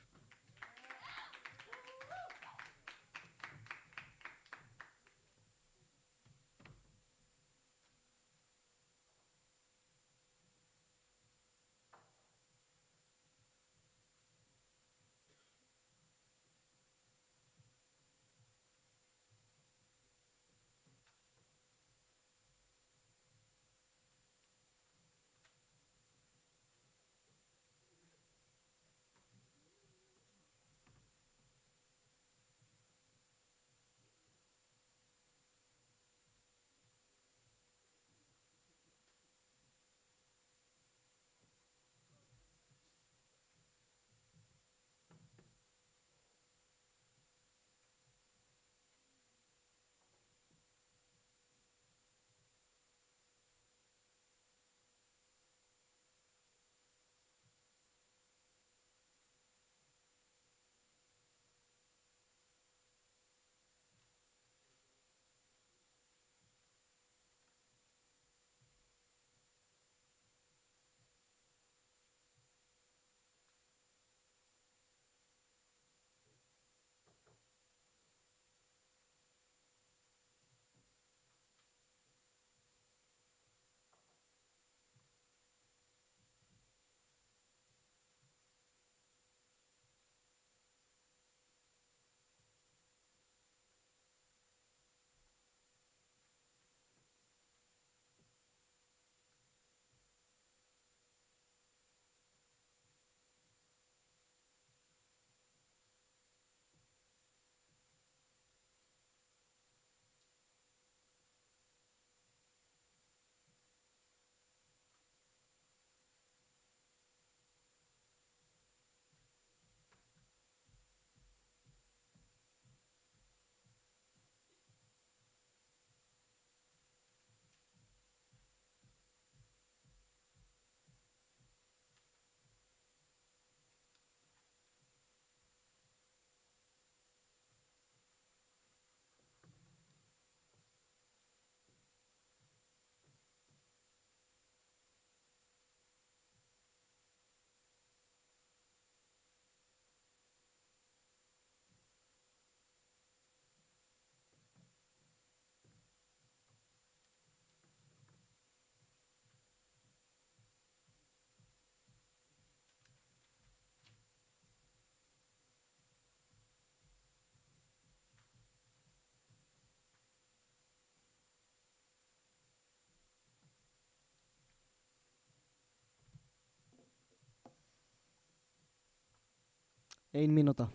Ein mínúta.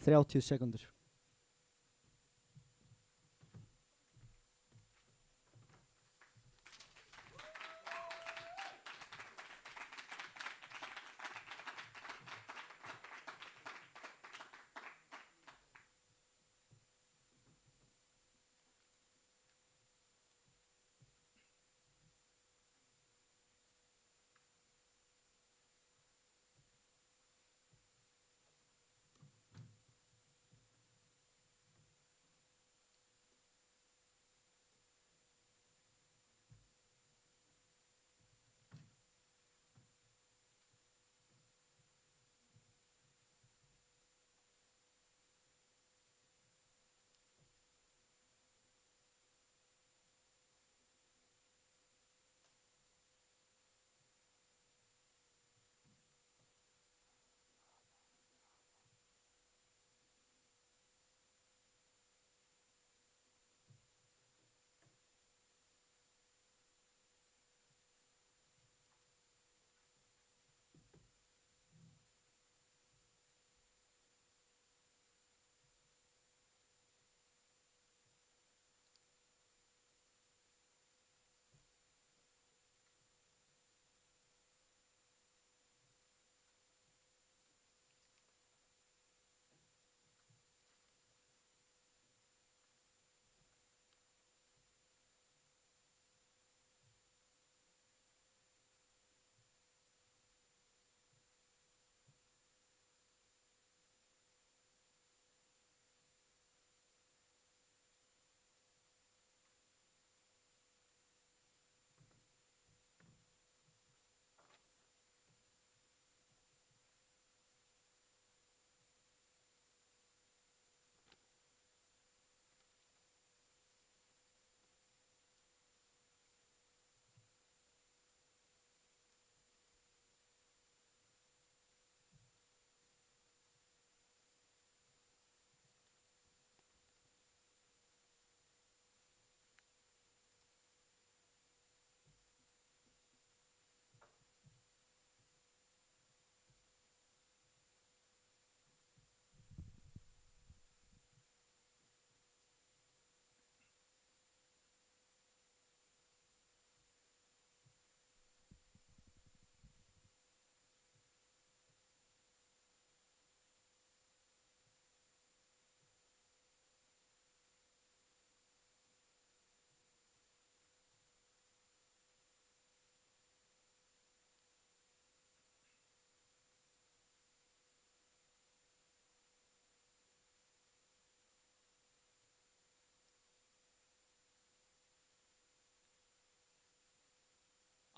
Þrjátíu sekúndur.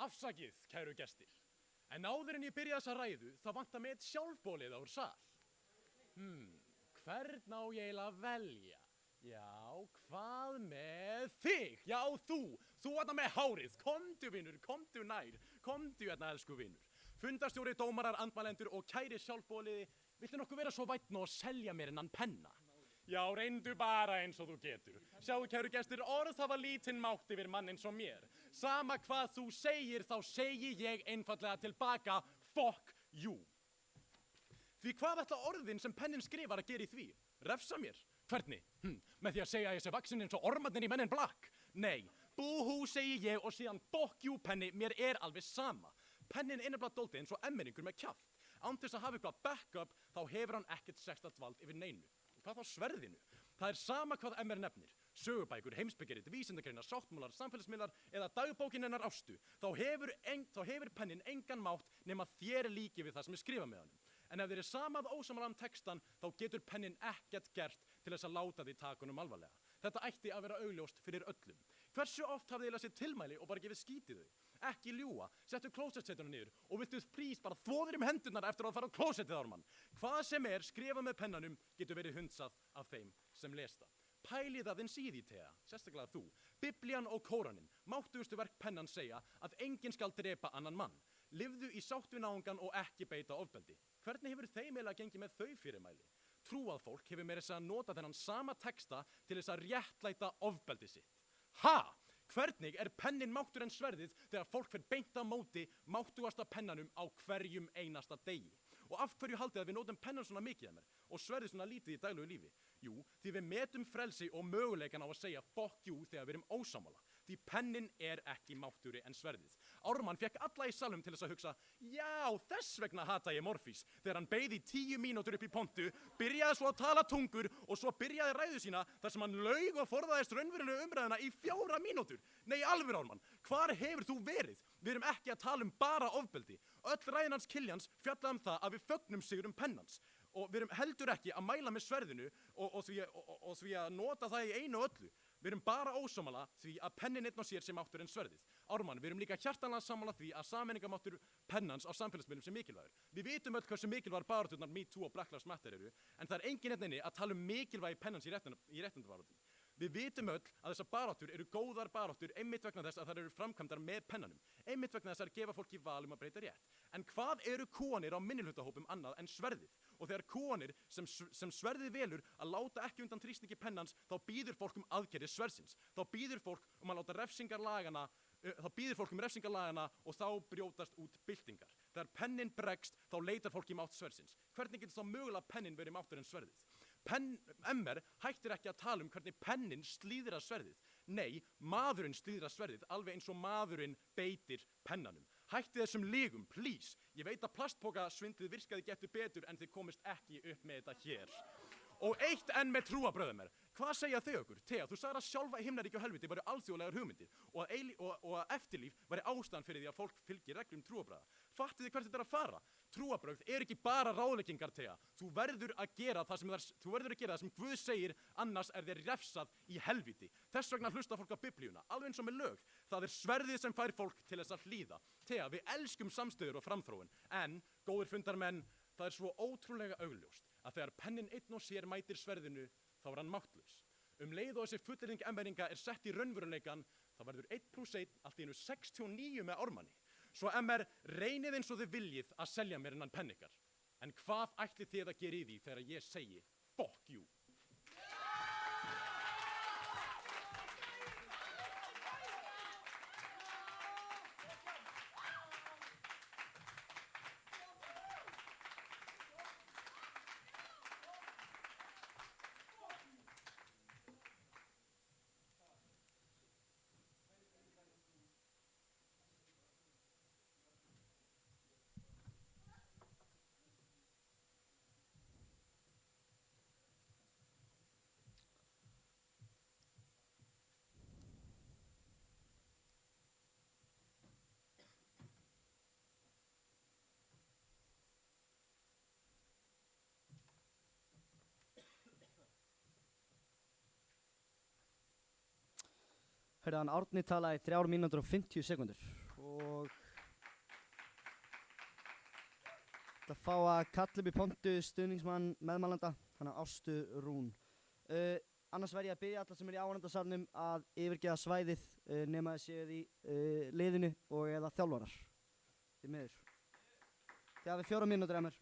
Afsakið, kæru gestir. En áður en ég byrja þessa ræðu, þá vantar mig eitt sjálfbólið á úr sal. Hvern á ég eiginlega að velja? Já, hvað með þig? Já, þú þarna með hárið. Komdu, vinur, komdu nær. Komdu, elsku vinur. Fundarstjóri, dómarar, andmælendur og kæri sjálfbóliði, viltu nokkuð vera svo vænn og selja mér innan penna? Já, reyndu bara eins og þú getur. Sjáðu, kæru gestir, orð hafa lítinn mátt yfir mann eins og mér. Sama hvað þú segir, þá segi ég einfallega tilbaka, fuck you. Því hvað ætla orðin sem pennin skrifar að gera í því? Refsa mér? Hvernig? Með því að segja að ég sé vaxinn eins og ormarnir í Men in Black? Nei, búhú segi ég og síðan fuck you penni, mér er alveg sama. Pennin er nefnilega dóltið eins og emmeringur með kjaft. Án þess að hafa eitthvað backup, þá hefur hann ekkert sextat vald yfir neinu. Og hvað þá sverðinu? Það er sama hvað MR nefnir. Sögubækur, heimspekirit, vísindagreinar, sáttmálar, samfélagsmiðlar eða dagbókin hennar Ástu. Þá hefur pennin engan mátt nema þér líki við það sem er skrifað með honum. En ef þér er samað ósamlega textan, þá getur pennin ekkert gert til þess að láta því takunum alvarlega. Þetta ætti að vera augljóst fyrir öllum. Hversu oft hafið þið lasið tilmæli og bara gefið skítið þau? Ekki ljúga, settu klósettsetuna niður og viltu please bara þvoðir hendurnar eftir að fara á klósettið, Ármann. Hvað sem er skrifað með pennanum getur verið hundsað af þeim sem lesta. Pælið að þinn síði, Thea, sérstaklega þú. Biblían og Kóraninn, máttugustu verk pennan segja að enginn skal drepa annan mann. Lifðu í sátt við náungan og ekki beita ofbeldi. Hvernig hefur þeim eiginlega gengið með þau fyrirmæli? Trúað fólk hefur meira þess að nota þennan sama texta til þess að réttlæta ofbeldi sitt. Ha! Hvernig er pennin máttur en sverðið þegar fólk fer beint á móti máttugasta pennanum á hverjum einasta degi? Og af hverju haldið að við notum pennan svona mikið að mér og sverðið svona lítið í daglegu lífi? Jú, því við metum frelsi og möguleikan á að segja fuck you þegar við erum ósammála. Því pennin er ekki mátturi en sverðið. Ármann fekk alla í salnum til þess að hugsa, já, þess vegna hata ég Morfís. Þegar hann beið í 10 mínútur upp í pontu, byrjaði svo að tala tungur og svo byrjaði ræðu sína þar sem hann laug og forðaðist raunverulegu umræðina í 4 mínútur. Nei, alveg Ármann, hvar hefur þú verið? Við erum ekki að tala bara ofbeldi. Öll ræðin hans Kiljans fjallaði það að við fögnum sigurum pennans. Og við erum heldur ekki að mæla með sverðinu og því að nota það í einu og öllu. Við erum bara ósammála því að pennin einn og sér sem máttur en sverðið. Ármann, við erum líka hjartanlega sammála því að sameiningamáttur pennans á samfélagsmiðlum sem mikilvægur. Við vitum öll hversu mikilvægur barátturnar Me Too og Black Lives Matter eru, en það er engin einnig að tala mikilvægi pennans í réttindabaráttum. Við vitum öll að þessar baráttur eru góðar baráttur einmitt vegna þess að þær eru framkvæmdar með pennanum, einmitt vegna þess að gefa fólki val að breyta rétt. En hvað eru kúanir á minnihlutahópum annað en sverðið? Og þegar kúanir sem sverðið velur að láta ekki undan þrýstingi pennans, þá býður fólk aðgerðir sverðsins. Þá býður fólk að láta refsingar lagana og þá brjótast út byltingar. Þegar pennin bregst, þá leitar fólk í mátt sverðsins. Hvernig getur þá mögulega pennin verið máttur en sverðið? MR hættir ekki að tala hvernig pennin slíðrar sverðið. Nei, maðurinn slíðrar sverðið, alveg eins og maðurinn beitir pennanum. Hætti þessum lygum, please. Ég veit að plastpokasvindlið virkaði getur betur en þið komist ekki upp með þetta hér. Og eitt enn með trúabröðum. Hvað segja þau okkur? Thea, þú sagðir að sjálfa himnaríki og helviti væru alþjóðlegar hugmyndir og að eftirlíf væri ástæðan fyrir því að fólk fylgir reglum trúabröða. Fattið þið hvert þetta er að fara? Trúabröð er ekki bara ráðleggingar, Thea. Þú verður að gera það sem Guð segir, annars er þér refsað í helviti. Þess vegna hlusta fólk á Biblíuna, alveg eins og með lög. Það er sverðið sem fær fólk til þess að hlýða. Thea, við elskum samstöður og framþróun, en, góðir fundarmenn, það er svo ótrúlega augljóst að þegar pennin einn og sér mætir sverðinu, þá er hann máttlaus. Leið og þessi fullyrðing emmeringa er sett í raunveruleikann, þá verður 1 + 1 allt í einu 69 með Ármanni. Svo MR, reynið eins og þið viljið að selja mér innan penn ykkar. En hvað ætlið þið að gera í því þegar ég segi fuck you? Hörðu, hann Árni talaði í 3 mínútur og 50 sekúndur og það fá að kalla upp í pontu stuðningsmann meðmælanda, hana Ástu Rún. Annars verð ég að biðja alla sem í áhorfendasalnum að yfirgefa svæðið nema þið séuð í liðinu og eða þjálfarar. Þið miður. Þið hafið 4 mínútur, Emir.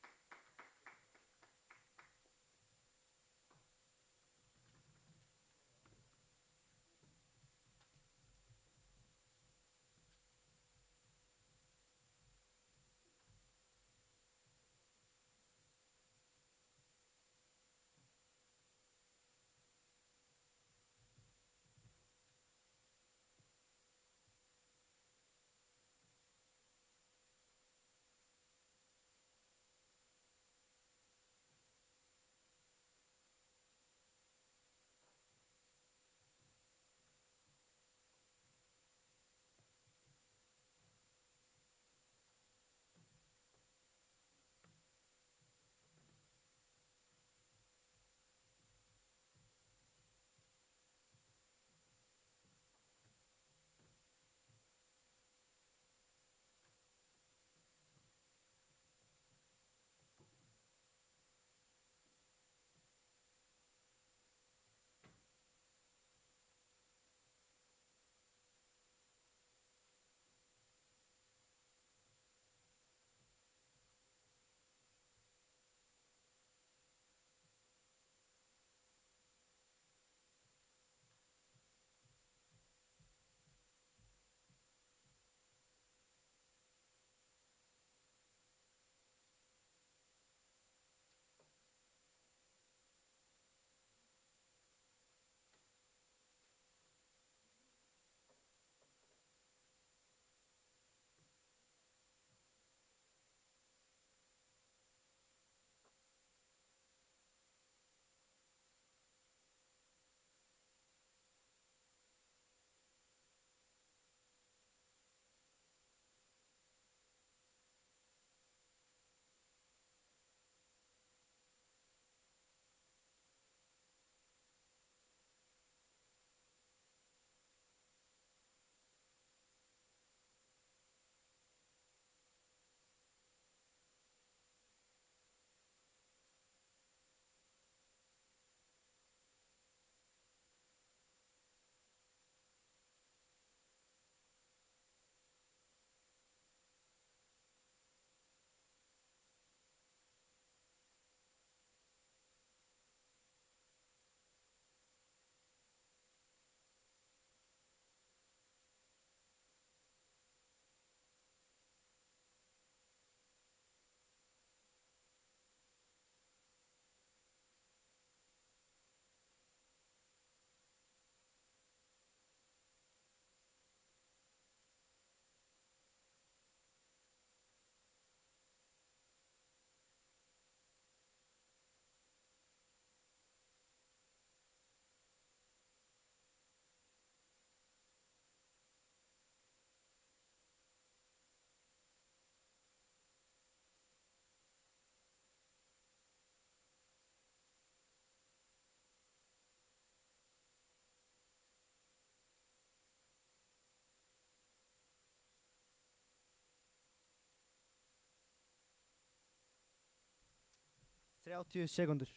Þrjátíu sekúndur.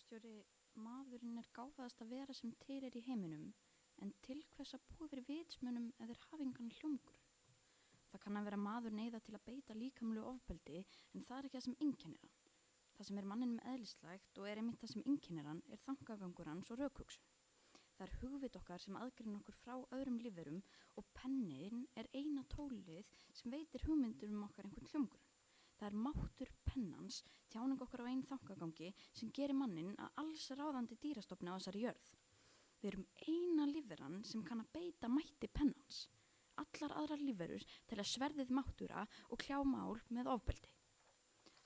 fundarstjóri, maðurinn gáfaðasta vera sem til í heiminum, en til hvers að búa fyrir vitsmunum ef þeir hafa engan hljómgrunn. Það kann að vera maður neyða til að beita líkamlegu ofbeldi, en það ekki það sem einkennir hann. Það sem manninum eðlislægt og einmitt það sem einkennir hann þankagangur hans og rökhugsun. Það hugvit okkar sem aðgreinir okkur frá öðrum lífverum og pennin eina tólið sem veitir hugmyndur okkar einhvern hljómgrunn. Það máttur pennans, tjáning okkar á einn þankagangi sem gerir mannin að alls ráðandi dýrastofni á þessari jörð. Við erum eina lífveran sem kann að beita mætti pennans. Allar aðrar lífverur telja sverðið máttura og kljá mál með ofbeldi.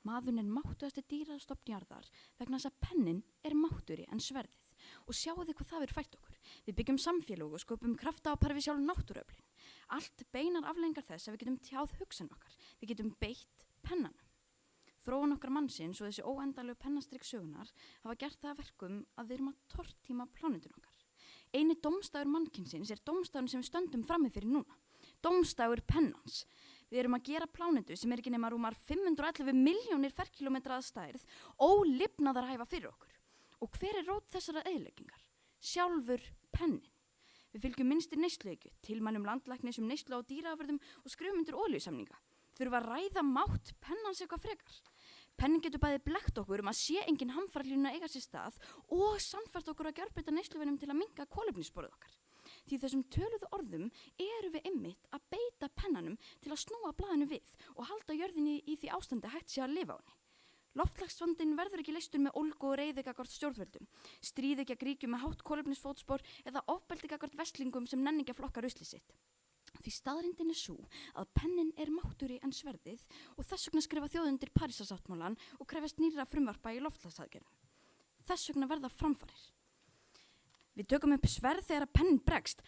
Maðurinn máttuðasti dýrastofn jarðar vegna þess að pennin mátturi en sverðið. Og sjáu þið hvað það verður fært okkur. Við byggjum samfélag og skopum krafta á pari við sjálf náttúruöflin. Allt beinar afleiðingar þess að við getum tjáð hugsun okkar. Við getum beitt pennanum. Þróun okkar mannsins og þessi óendalegu pennastrikk sögunar hafa gert það að verkum að við erum að tortíma plánetun okkar. Eini dómstafur mannkynsins dómstafurinn sem við stöndum frammi fyrir núna. Dómstafur pennans. Við erum að gera plánetu sem ekki nema rúmar 511 milljónir ferkilometra að stærð ólifnaðar hæfa fyrir okkur. Og hver rót þessara eyðileggingar? Sjálfur pennin. Við fylgjum minnstir neysluhyggju, tilmælum landlæknis neyslu á dýraafurðum og skrifum undir olíusamninga. Þurfa að ræða mátt pennans eitthvað frekar. Pennin getur bæði blekkt okkur að sé engin hamfaralínu að eiga sér stað og sannfært okkur að gjörbreyta neysluvenjum til að minnka kolefnissporið okkar. Því þessum töluðu orðum erum við einmitt að beita pennanum til að snúa blaðinu við og halda jörðinni í því ástandi hægt sé að lifa á henni. Loftslagsvandinn verður ekki leystur með ólgu og reiði gagnvart stjórnvöldum, stríði gegn ríkjum með hátt kolefnisfótspor eða ofbeldi gagnvart veslingum sem nenni ekki að flokka ruslið sitt. Því staðreyndin sú að pennin mátturi en sverðið og þess vegna skrifa þjóðir undir Parísarsáttmálann og krefjast nýrra frumvarpa í loftslagsaðgerðum. Þess vegna verða framfarir. Við tökum upp sverð þegar að pennin bregst.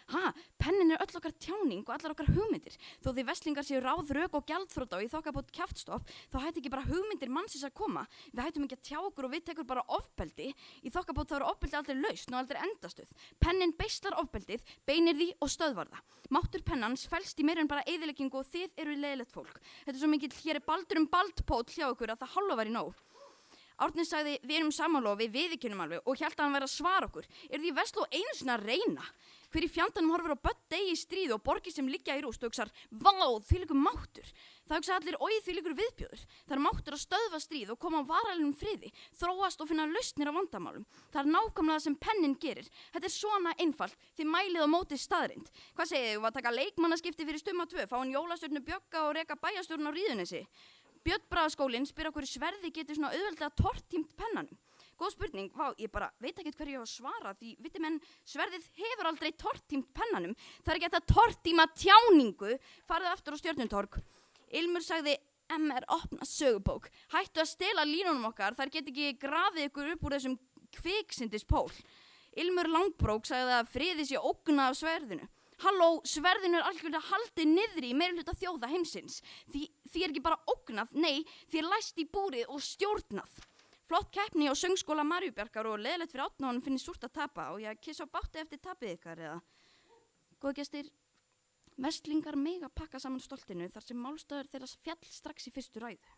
Pennin öll okkar tjáning og allar okkar hugmyndir. Þó því veslingar séu ráð, rök og gjaldþrota og í þokkabót kjaftstopp, þá hætti ekki bara hugmyndir mannsins að koma. Við hættum ekki að tjá okkur og við tekur bara ofbeldi. Í þokkabót þá ofbeldi aldrei lausn og aldrei endastuð. Pennin beislar ofbeldið, beinir því og stöðvar það. Máttur pennans felst í meira en bara eyðileggingu og þið eru leiðilegt fólk. Þetta svo mikill hér baldur baldpót hjá ykkur að það hálfa væri nóg. Árni sagði, við erum sammála og við viðurkennum alveg og hélt að hann væri að svara okkur. Því Vestló einu sinni að reyna? Hver í fjandanum horfir á börn degi í stríð og borgir sem liggja í rúst og hugsar, vá, þvílíkur máttur. Það hugsa allir, oj, þvílíkur viðbjóður. Það máttur að stöðva stríð og koma á varanlegum friði, þróast og finna lausnir á vandamálum. Það nákvæmlega sem pennin gerir. Þetta svona einfalt, þið mælið á móti staðreind. Hvað segið þið, að taka leikmannaskipti fyrir Stumma 2, fá hann jólastjörnu Bjögga og reka bæjarstjórn á Ríðunesi? Björn Bragaskólinn spyr okkur sverði getur svona auðveldlega tortímt pennanum. Góð spurning, ég bara veit ekkert hverju ég á að svara því, viti menn, sverðið hefur aldrei tortímt pennanum. Það ekki hægt að tortíma tjáningu, farið aftur á Stjörnutorg. Ilmur sagði, MR opna sögubók, hættu að stela línunum okkar, þær get ekki grafið ykkur upp úr þessum kviksindispól. Ilmur Langbrók sagði að friði sé ógna af sverðinu. Halló, sverðinu algjörlega haldið niðri í meirihluta þjóða heimsins. Því ekki bara ógnað, nei, því læst í búrið og stjórnað. Flott keppni á söngskóla Maríubjarkar og leiðilegt fyrir Árna honum finnst súrt að tapa og ég kissa á bátti eftir tapið ykkar eða. Góðu gestir, Vestlingar mega pakka saman stoltinu þar sem málstæður þeirra fjall strax í fyrstu ræðu.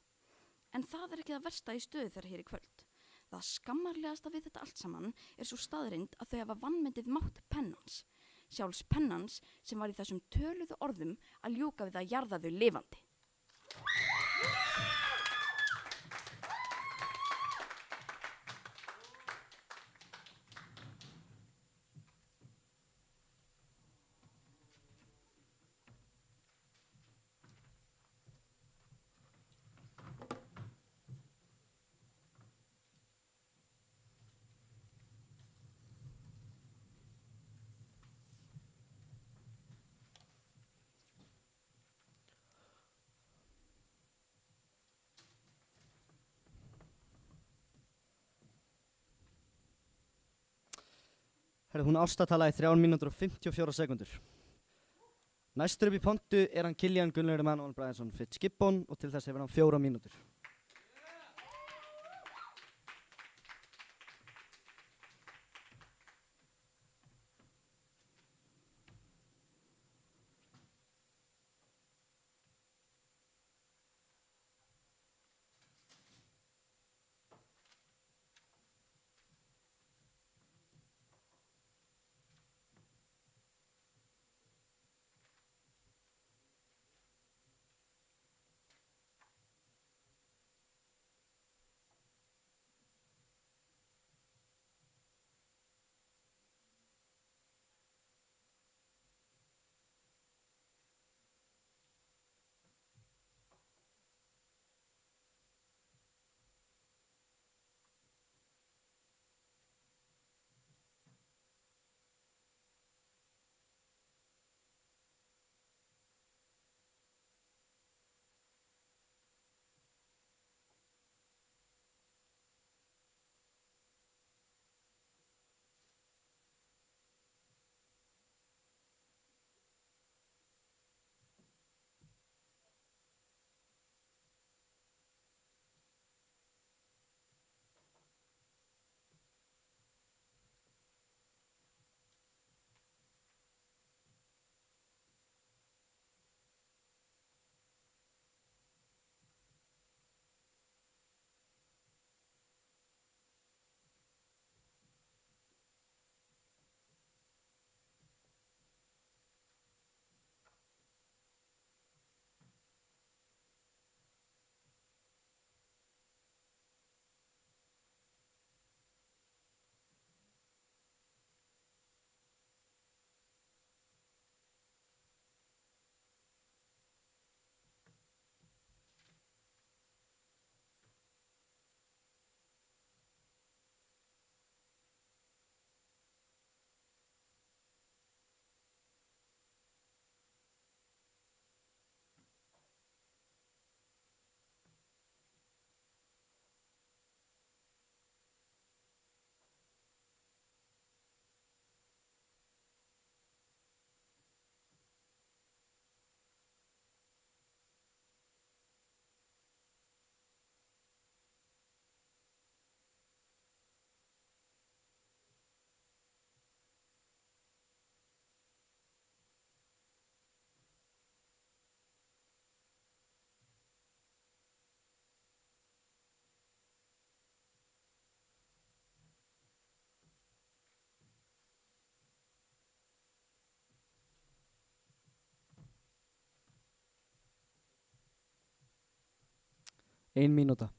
En það ekki það versta í stöðu þeirra hér í kvöld. Það skammarlegasta við þetta allt saman svo staðreind að þau hafa vanmetið mátt pennans. Sjálfs pennans sem var í þessum töluðu orðum að ljúka við að jarða þau lifandi. Hún Ásta talaði 3 mínútur og 54 sekundur. Næstur upp í pontu hann Killian Gunnlaugur Emanuel Bræðinsson Fitzgibbon og til þess hefur hann 4 mínútur. 1 mínúta.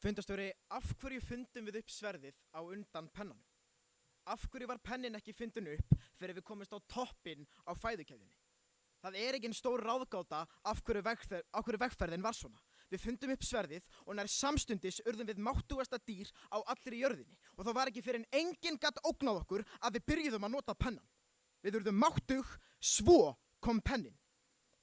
Fundarstjóri, af hverju fundum við upp sverðið á undan pennanum? Af hverju var pennin ekki fundin upp fyrir við komumst á toppinn á fæðukeðjunni? Það er ekki stór ráðgáta af hverju vegferðin var svona. Við fundum upp sverðið og nær samstundis urðum við máttugasta dýr á allri jörðinni og það var ekki fyrir en enginn gat ógnað okkur að við byrjuðum að nota pennan. Við urðum máttug, svo kom pennin.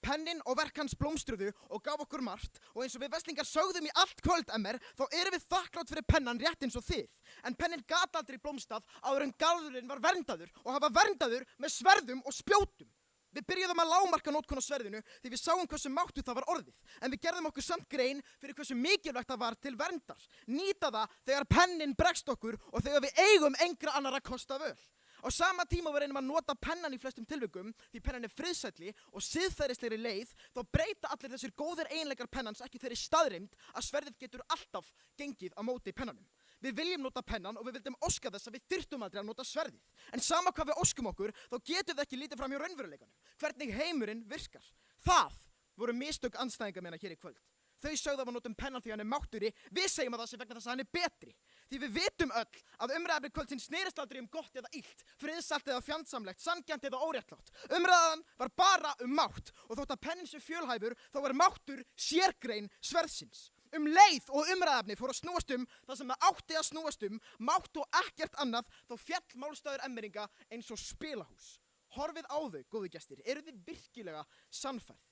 Pennin og verk hans blómstruðu og gaf okkur margt og eins og við Vestlingar sögðum í allt kvöld MR þá erum við þakklátt fyrir pennan rétt eins og þið. En pennin gat aldrei blómstað áður en garðurinn var verndaður og hann var verndaður með sverðum og spjótum. Við byrjuðum að lágmarka notkun á sverðinu því við sáum hversu máttu það var orðið. En við gerðum okkur samt grein fyrir hversu mikilvægt það var til verndar. Nýta það þegar pennin bregst okkur og þegar við eigum engra annara kosta völ. Á sama tíma við reynum að nota pennan í flestum tilvikum því pennan er friðsælli og siðferðislegri leið þá breyta allir þessir góðir eiginleikar pennans ekki þeirri staðreynd að sverðið getur alltaf gengið á móti pennanum. Við viljum nota pennan og við vildum óska þess að við þyrftum aldrei að nota sverðið. En sama hvað við óskum okkur þá getum við ekki lítið fram hjá raunveruleikanum. Hvernig heimurinn virkar. Það voru mistök andstæðinga minna hér í kvöld. Þau sögðu að við notum pennan því hann er mátturi, við segjum að það sé vegna þess að hann er betri. Því við vitum öll að umræðafni kvöldsins snerist aldrei gott eða illt, friðsælt eða fjandsamlegt, sanngjarnt eða óréttlátt. Umræðan var bara mátt og þótt að pennin sé fjölhæfur þá var máttur sérgrein sverðsins. Leið og umræðafni fór að snúast það sem það átti að snúast mátt og ekkert annað þá fjall málstæður emmeringa eins og spilahús. Horfið á þau, góðu gestir, eru þið virkilega sannfærð?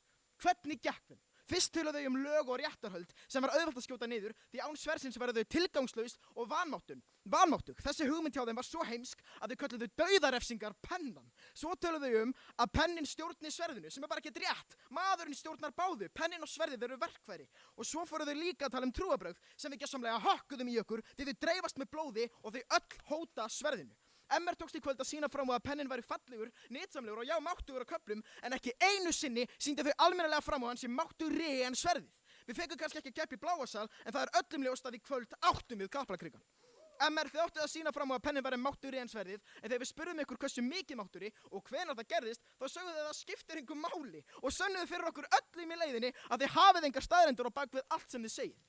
Hvernig gekk þeim? Fyrst töluðu þau lög og réttarhöld sem var auðvelt að skjóta niður því án sverðsins verðu þau tilgangslaust og vanmáttug. Þessi hugmynd hjá þeim var svo heimsk að þau kölluðu dauðarefsingar pennan. Svo töluðu þau að pennin stjórni sverðinu sem bara ekki rétt. Maðurinn stjórnar báðu, pennin og sverðið eru verkfæri. Og svo fóru þau líka að tala trúarbrögð sem við gjörsamlega hökkuðum í ykkur því þau dreifast með blóði og þau öll hóta sverðinu. MR tókst í kvöld að sína fram á að pennin væri fallegur, nytsamlegur og já máttugur á köflum en ekki einu sinni sýndi þau almennilega fram á hann sem máttugri en sverðið. Við fengum kannski ekki að keppa í Bláasal en það er öllum ljóst að í kvöld áttum við Kaplakrigann. MR þau áttu að sína fram á að pennin væri máttugri en sverðið en þegar við spurðum ykkur hversu mikið máttugri og hvenær það gerðist þá sögðu þau að það skiptir engu máli og sönnuðu fyrir okkur öllum í leiðinni að þið hafið engar staðreyndir á bak við allt sem þið segið.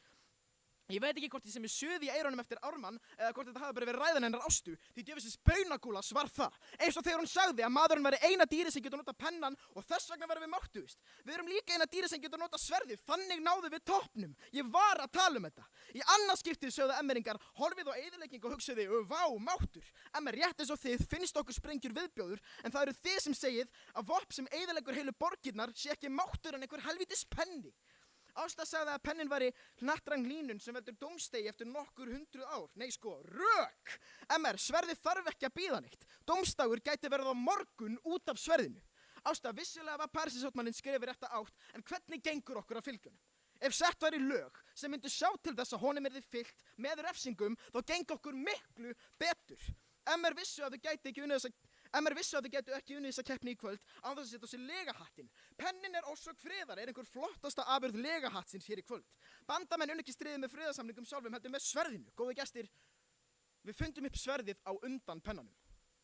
Ég veit ekki hvort ég sem er suði í eyrunum eftir Ármann eða hvort þetta hafi bara verið ræðan hennar Ástu því djöfisins baunagúlas var það. Eins og þegar hún sagði að maðurinn væri eina dýri sem getur nota pennan og þess vegna verðum við máttugust. Við erum líka eina dýri sem getur nota sverðið, þannig náðum við toppnum. Ég var að tala þetta. Í annað skiptið sögðu emmeringar, horfið á eyðilegging og hugsaði, vá, máttur. Emmer, rétt eins og þið finnst okkur sprengjur viðbjóður en það eru þið sem segið að vopn sem eyðileggur heilu borgirnar sé ekki máttur en einhver helvítis penni. Ásta sagði að pennin væri hnattrang línun sem veldur dómstegi eftir nokkur 100 ár. Nei sko, rök! MR, sverðið þarf ekki að bíða neitt. Dómstagur gæti verið á morgun út af sverðinu. Ásta, vissulega var Parísarsáttmálinn skrifið rétta átt, en hvernig gengur okkur að fylgja honum? Ef sett væri lög sem myndu sjá til þess að honum yrði fylgt með refsingum, þá gengur okkur miklu betur. MR vissu að þau gætu ekki unnið þessa keppni í kvöld án þess að setja á sig legahattinn. Pennin er orsök friðar, er einhver flottasta afurð legahattsins hér í kvöld. Bandamenn unnu ekki stríðið með friðarsamningum sjálfum heldur með sverðinu. Góði gestir, við fundum upp sverðið á undan pennanum.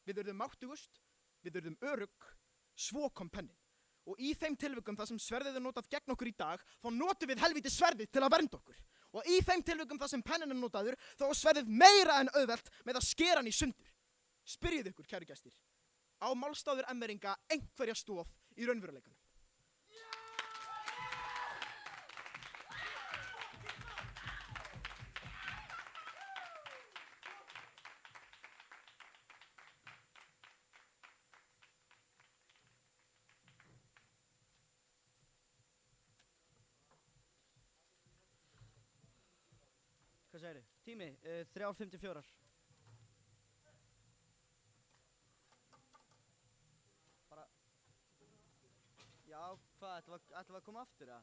Við urðum máttugust, við urðum örugg, svo kom pennin. Og í þeim tilvikum þar sem sverðið er notað gegn okkur í dag, þá notum við helviti sverðið til að vernda okkur. Og í þeim tilvikum þar sem pennin er notaður, þá er sverðið meira en auðvelt með að skera hann í sundur. Spyrjið ykkur, kæru gestir, á málstáður emmeringa einhverja stoð í raunveruleikanum? Hvað segirðu? Tími, 3:54. Bara... Já, hvað, ætlum við að koma aftur, eða?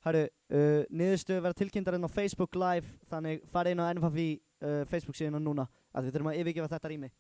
Herru, niðurstöðu verða tilkynntar inn á Facebook Live, þannig farið inn á NFFI Facebook síðan núna, að við þurfum að yfirgefa þetta rými.